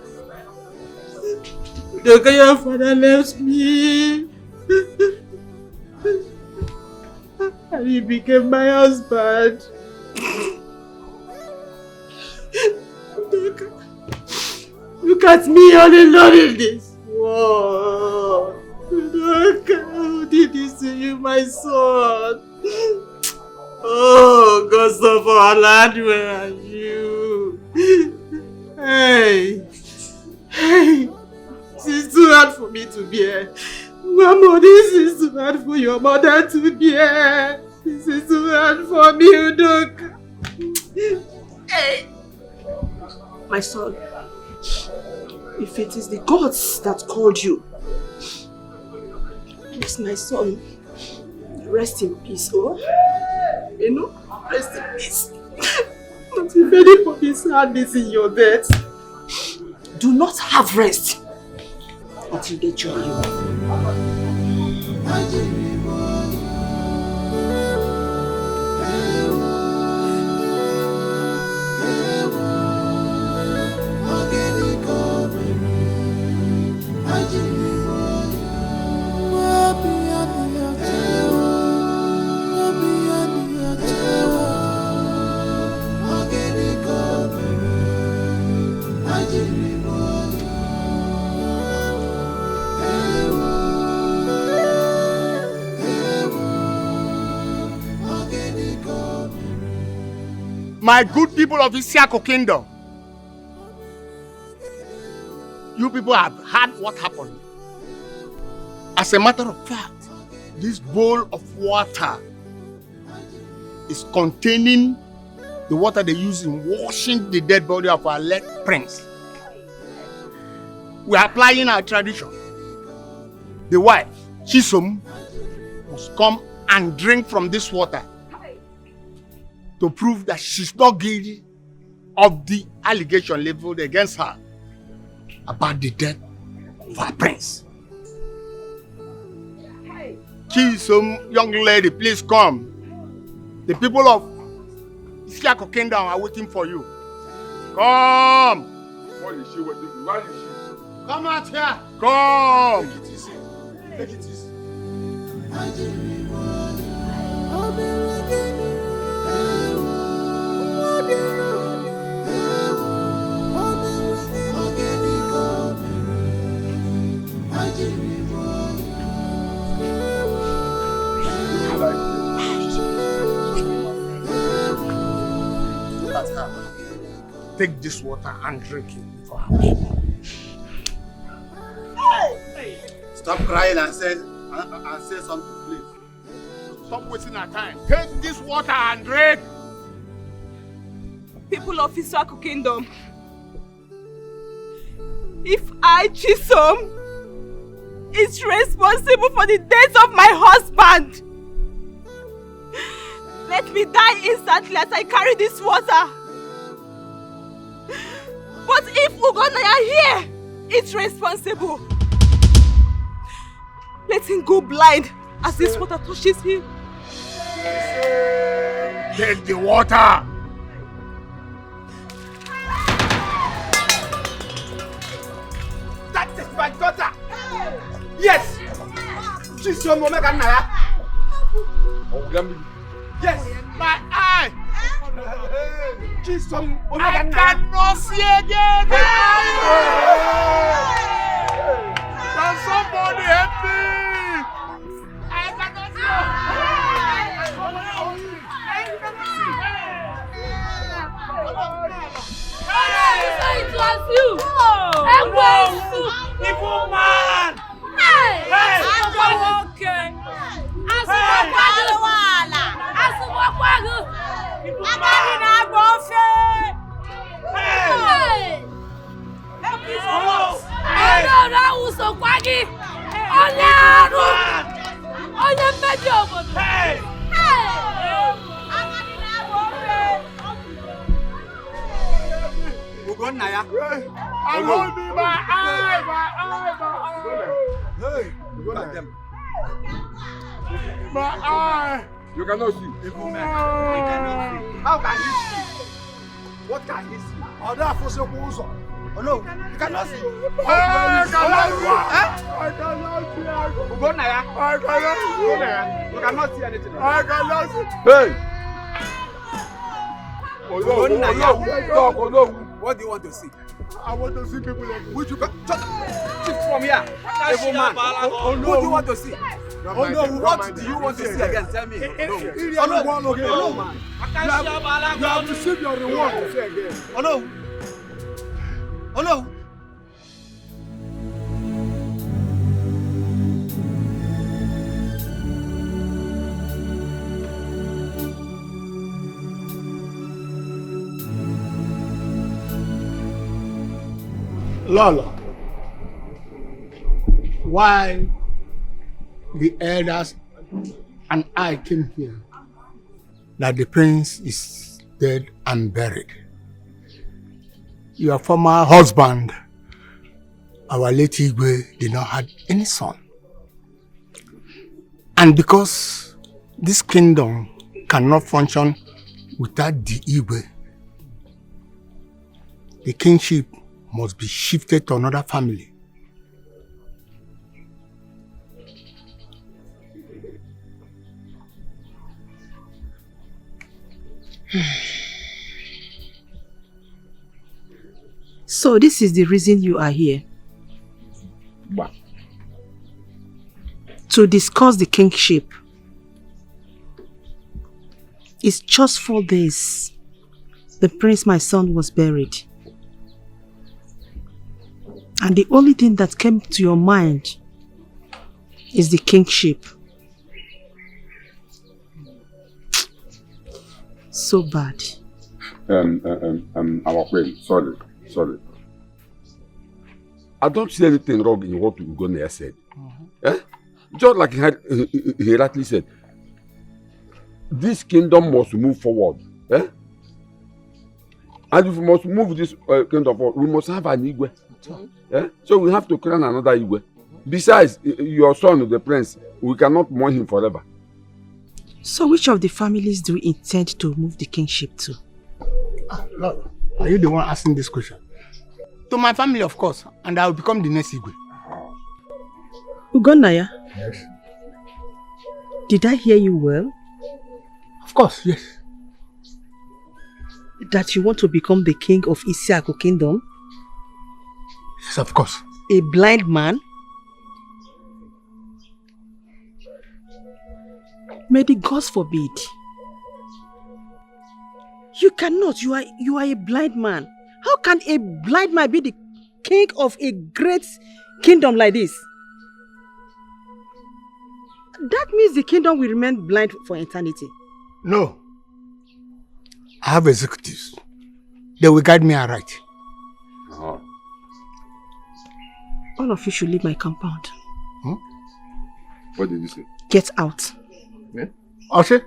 Udoka, your father left me. And he became my husband. Udoka, look at me all alone in this world. Udoka, who did this to you, my son? Oh, Godson for our land, where are you? Hey, this is too hard for me to bear. Mama, this is too hard for your mother to bear. This is too hard for me, Udoka. Hey, my son, if it is the gods that called you, please, my son, rest in peace, oh? You know, rest in peace. Not be ready for this sadness in your death. Do not have rest until they join you. My good people of Isiako Kingdom, you people have heard what happened. As a matter of fact, this bowl of water is containing the water they use in washing the dead body of our late prince. We are applying our tradition. The wife, Chisom, must come and drink from this water to prove that she's not guilty of the allegation leveled against her about the death of our prince. Chisom, young lady, please come. The people of Isiako Kingdom are waiting for you. Come! What is she waiting for? Where is she? Come out here! Come! Take it easy. Take it easy. Take this water and drink it for our people. Stop crying and say something, please. Stop wasting our time. Take this water and drink. People of Isiako Kingdom, if I, Chisom, is responsible for the death of my husband, let me die instantly as I carry this water. But if Ugonaya here is responsible, let him go blind as this water touches him. Take the water. That is my daughter. Yes. She's your mama. Yes, my eye. I cannot see again. Can somebody help me? I cannot see. Ugonaya. I hold me my eye. Hey, Ugonaya. My eye. You cannot see. How can he see? What can he see? Oh, that for so close. Oh no, you cannot see. I cannot see. Ugonaya. I cannot see. Ugonaya. You cannot see anything. I cannot see. Hey! What do you want to see? I want to see people like Would you go? Shift from here. Evil man. Oh no. What do you want to see? Oh no, what do you want to see again? Tell me. Oh no. Oh no. You have received your reward. Oh no. Oh no. Lolo, while the elders and I came here, that the prince is dead and buried. Your former husband, our late Igwe, did not have any son. And because this kingdom cannot function without the Igwe, the kingship must be shifted to another family. So this is the reason you are here? What? To discuss the kingship. It's just 4 days. The prince, my son, was buried. And the only thing that came to your mind is the kingship. So bad. Our friend, sorry. I don't see anything wrong in what Ugonaya said. Just like he rightly said, this kingdom must move forward. And if we must move this kingdom forward, we must have an Igwe. So we have to crown another Igwe. Besides, your son, the prince, we cannot mourn him forever. So which of the families do you intend to move the kingship to? Lord, are you the one asking this question? To my family, of course, and I will become the next Igwe. Ugonaya? Yes. Did I hear you well? Of course, yes. That you want to become the king of Isiaku kingdom? Yes, of course. A blind man? May the gods forbid. You cannot. You are a blind man. How can a blind man be the king of a great kingdom like this? That means the kingdom will remain blind for eternity. No. I have executives. They will guide me aright. All of you should leave my compound. What did you say? Get out. Yeah? Oshe?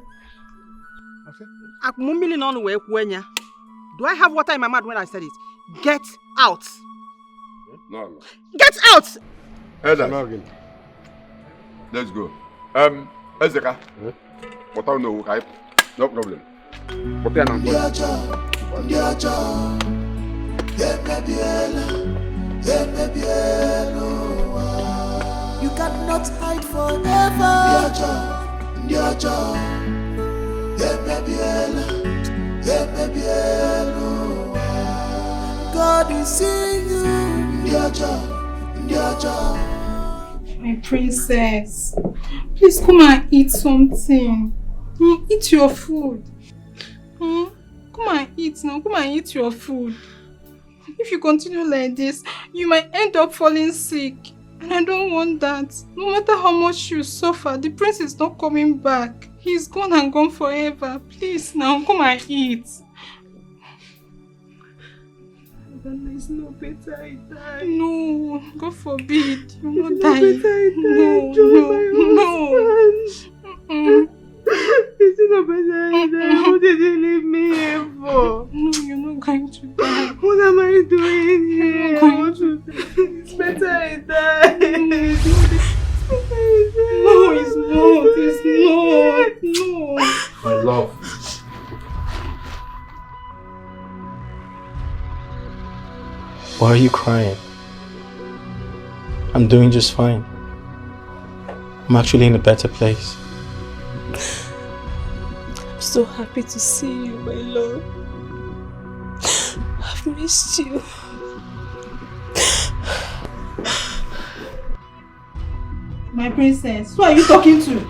Do I have water in my mouth when I said it? Get out. No. Get out! Elders. Let's go. Ezeka. What I know, okay? No problem. What I You cannot hide forever. God is seeing you. My princess, please come and eat something. Eat your food. Come and eat now. Come and eat your food. If you continue like this, you might end up falling sick. And I don't want that. No matter how much you suffer, the prince is not coming back. He's gone and gone forever. Please now, come and eat. Ghana, it's not better I die. No, God forbid. You will not It's die. not better I die. No, no. It's not better I die. What did you leave me here for? No, you're not going to die. What am I doing here? You're going to die. It's better I die. No, it's not. It's not. No. My love. Why are you crying? I'm doing just fine. I'm actually in a better place. I'm so happy to see you, my love. I've missed you. My princess, who are you talking to?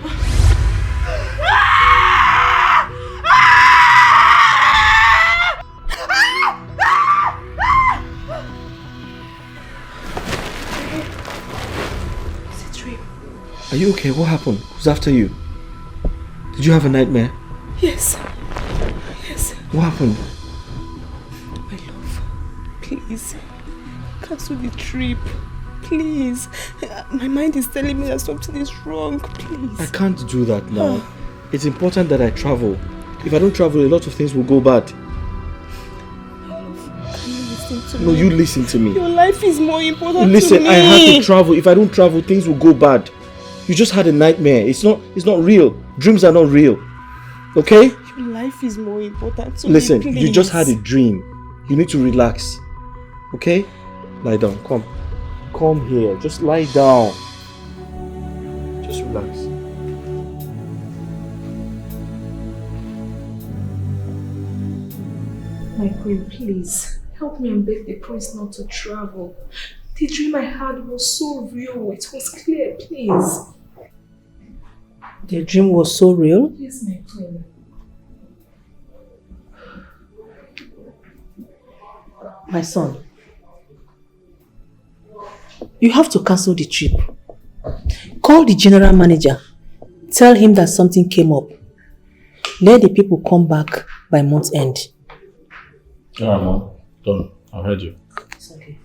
Are you okay? What happened? Who's after you? Did you have a nightmare? Yes. Yes. What happened? My love, please, cancel the trip. Please. My mind is telling me that something is wrong. Please. I can't do that now. It's important that I travel. If I don't travel, a lot of things will go bad. Listen to me. No, you listen to me. Your life is more important Listen, to me. I have to travel. If I don't travel, things will go bad. You just had a nightmare. It's not real. Dreams are not real. Okay? Your life is more important to me. Listen, Please. you just had a dream. You need to relax. Okay? Lie down. Come. Come here. Just lie down. Just relax. My queen, please help me and beg the prince not to travel. The dream I had was so real. It was clear, please. The dream was so real? Yes, my queen. My son, you have to cancel the trip. Call the general manager. Tell him that something came up. Let the people come back by month's end. Alright, Mom. Done. I heard you. It's okay.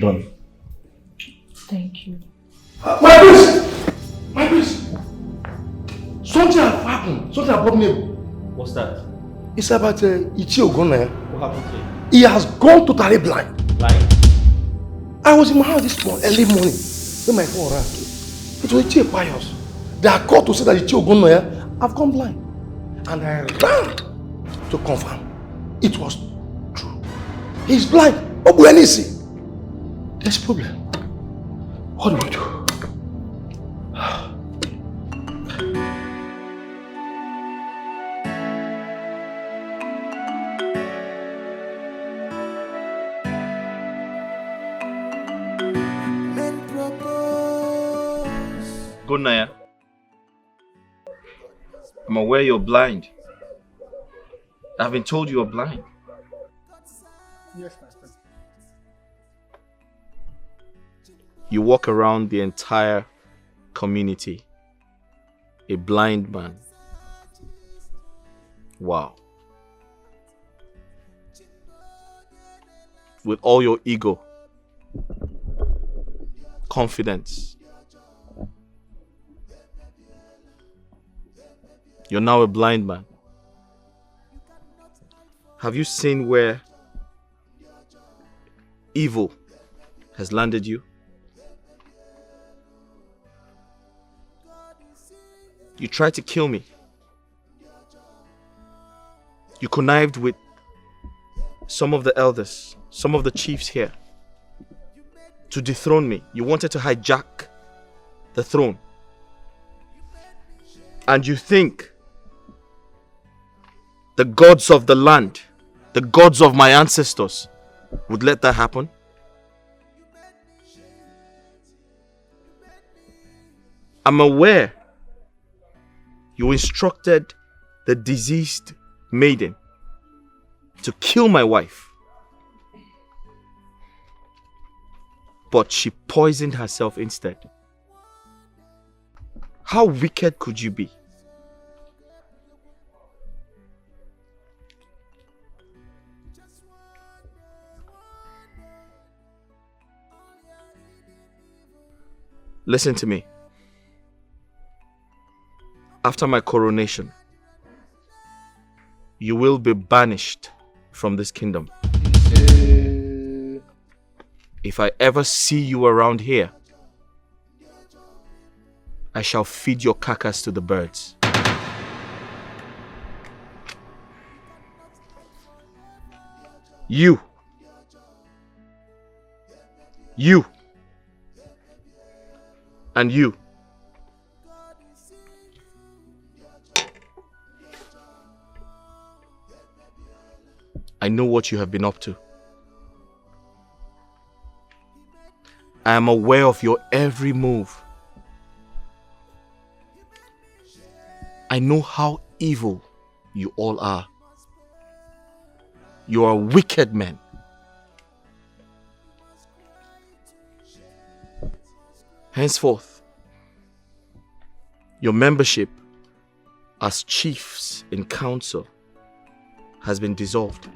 Done. Thank you. My priest! My priest! Something has happened. Something abominable. What's that? It's about Ichi Ogona. What happened to him? He has gone totally blind. Blind? I was in my house this morning, early morning, when my phone rang. It was Ichi Pius. They are called to say that Ichi Ogona have gone blind. And I ran to confirm it was true. He's blind. Obuenisi. There's a problem. What do we do? Good Naya. I'm aware you're blind. I've been told you're blind. Yes, Master. You walk around the entire community, a blind man. Wow. With all your ego, confidence, you're now a blind man. Have you seen where evil has landed you? You tried to kill me. You connived with some of the elders, some of the chiefs here to dethrone me. You wanted to hijack the throne. And you think the gods of the land, the gods of my ancestors, would let that happen? I'm aware you instructed the diseased maiden to kill my wife, but she poisoned herself instead. How wicked could you be? Listen to me. After my coronation, you will be banished from this kingdom. If I ever see you around here, I shall feed your carcass to the birds. You, and you. I know what you have been up to. I am aware of your every move. I know how evil you all are. You are wicked men. Henceforth, your membership as chiefs in council has been dissolved.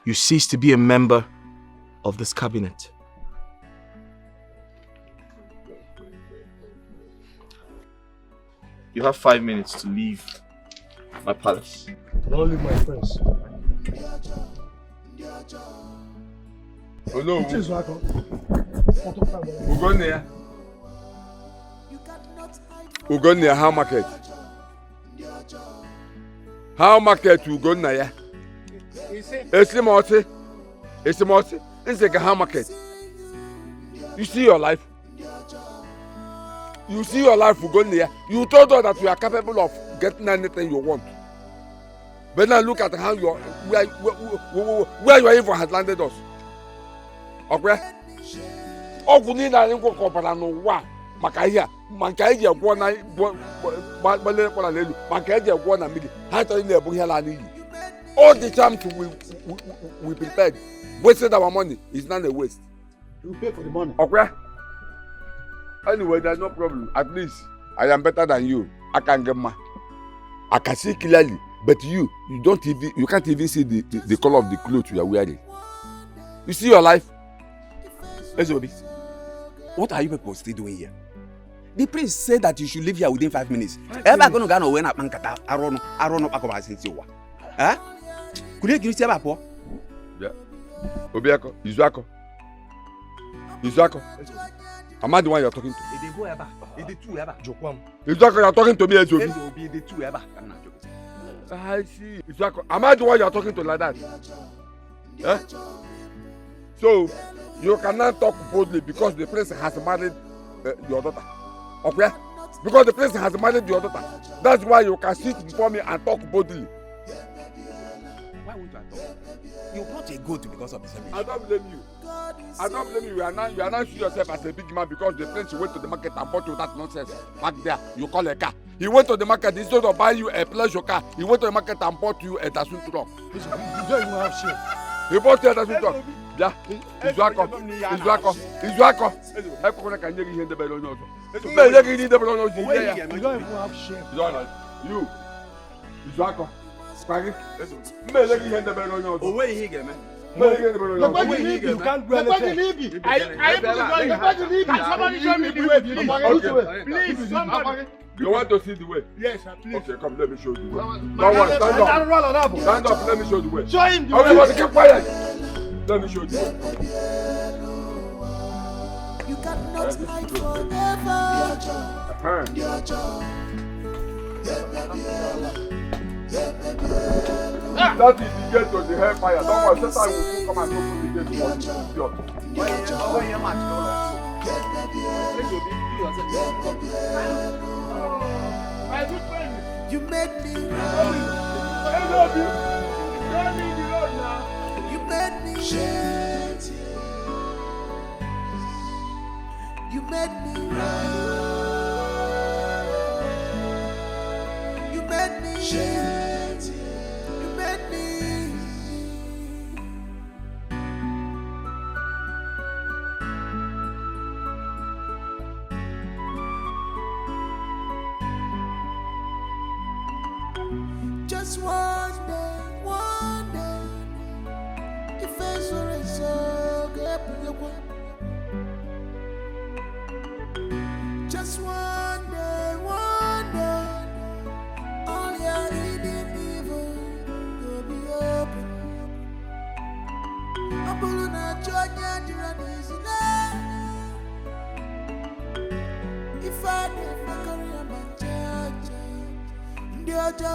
You cease to be a member of this cabinet. You have 5 minutes to leave my palace. Don't leave my friends. Oh no. It is like Ugonia, how market? How market Ugonia? Esimoti. It's like a how market. You see your life. You see your life Ugonia. You told us that you are capable of getting anything you want. But now look at how you are, where your evil has landed us. Okay? Oguni na ngo kopara no wa makaya makaya gwo na bale kwa lelu makaya gwo na migi ha to ile ebu hela ni all the time we prepared wasted our money is not a waste. You pay for the money. Okay? Anyway, there's no problem. At least I am better than you. I can get my I can see clearly, but you can't even see the color of the clothes you are wearing. You see your life? Ezobi, what are you people still doing here? The prince said that you should leave here within 5 minutes. Ever gonna go when up mankata arono pakoba since you wa. Huh? Could you give me po? Yeah. Obiako, Izuako. Am I the one you're talking to? It go ever. It two ever. Jokwam. Izuako, you're talking to me, Ezobi. Ezobi, the two ever. I'm not joking. I see. Izuako, am I the one you're talking to like that? Eh? So, you cannot talk boldly because the prince has married your daughter. Okay? Because the prince has married your daughter. That's why you can sit before me and talk boldly. Why would I talk? You brought a goat because of the service. I don't blame you. I don't blame you. You are not seeing yourself as a big man because the prince went to the market and bought you that nonsense. Back there, you call a car. He went to the market instead of buying you a pleasure car. He went to the market and bought you a Dasun truck. You don't even have shame. He bought you a Dasun truck. Yeah, Izuako. I can hear you in the bed on you. You don't even have shame. You, Izuako. Spaghetti. Away here, man. You can't do anything. Somebody show me the way. Please, somebody. You want to see the way? Yes, please. Okay, come, let me show you the way. Stand up, let me show you the way. Show him the way. Everybody keep quiet. Let me show you the way. You cannot hide forever. That is the gate to the hellfire. Don't worry, Satan will soon come and open the gate for you. You made me You made me You made me You made me You made me Just one day, your face will so good. Just one day, all your hidden evil will be open. Apoluna Jonya Diranisila. If I never carry a man, Diojo,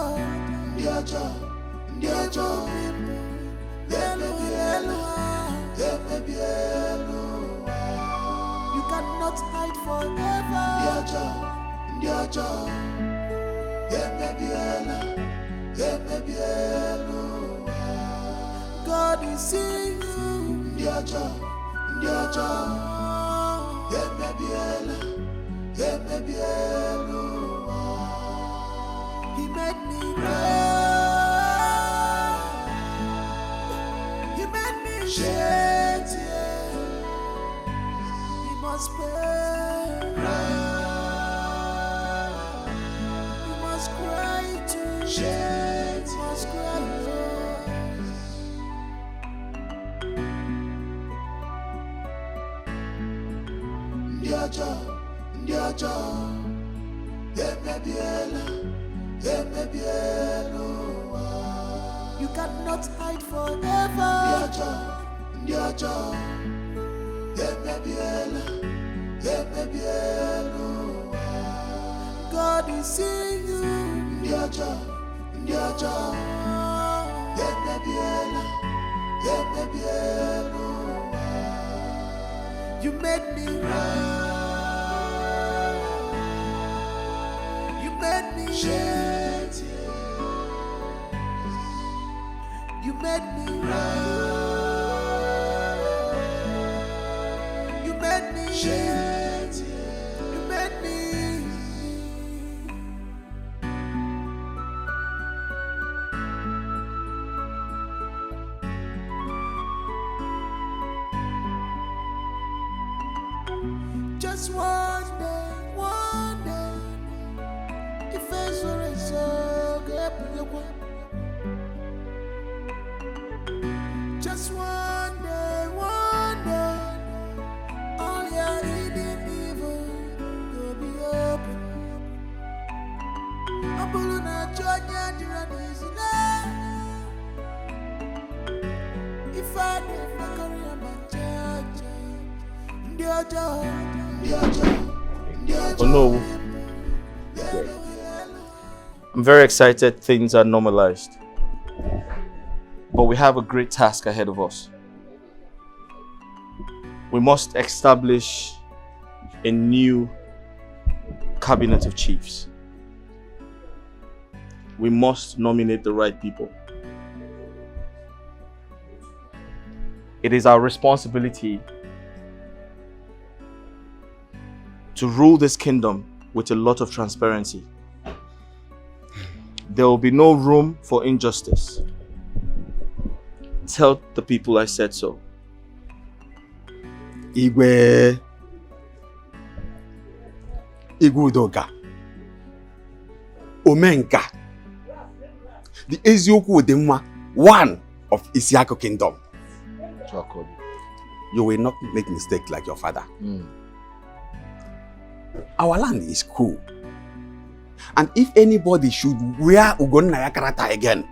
you cannot hide forever. God is seeing you. He made me cry. He made me shed tears. He must pay. He must cry too. Shed. He must cry. Ndiojo, you cannot hide forever. God is seeing you. You made me you made me shed tears. You made me you made me shed tears. You made me just one day, if it's so good, just one day, all your hidden evil will be open. Apoluna Jonya Diranisila. If I never carry a man, Oh no. I'm very excited things are normalized. But we have a great task ahead of us. We must establish a new cabinet of chiefs. We must nominate the right people. It is our responsibility to rule this kingdom with a lot of transparency. There will be no room for injustice. Tell the people I said so. Igwe Udoka Omenka, the Ezioku Udemwa, one of Isiako Kingdom. You will not make mistakes like your father. Our land is cool. And if anybody should wear Ugonna Yakarata again,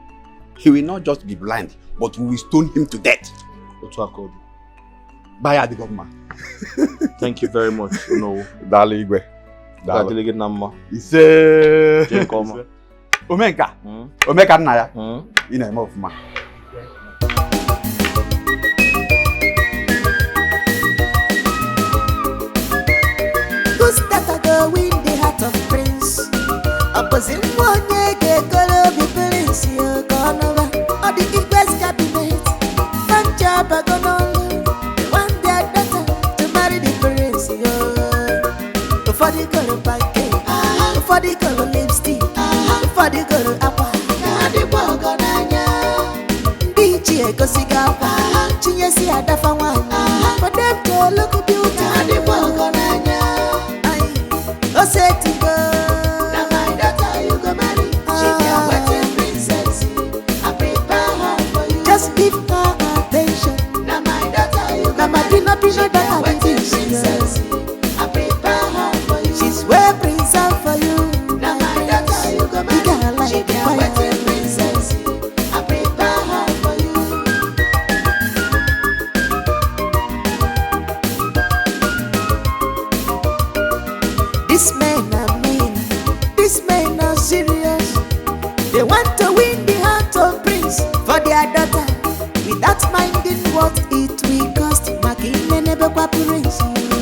he will not just be blind, but we will stone him to death. Bye, the government. Thank you very much. No. Dali Igwe. Dali Nama. Ise. Omenka. Omeka Naya. In a mouth, ma. Who's that I go win the heart of prince? Opposite one get color be prince you gone over. All the Igwe's cabinet. One job I gone on. One their daughter to marry the prince you. Before they go to pancake, before they go to lipstick, before they go to apple. The walk on anya. DJ go cigar. Chinyesi adafa one. For them to look beautiful. The walk on anya. Oh, say to go. Now my daughter you go marry. She be a wedding princess. I prepare her for you. Just give her attention. Now my daughter you go marry. She be a wedding princess. I prepare her for you. She's for their daughter without minding what it will cost. Making never parents.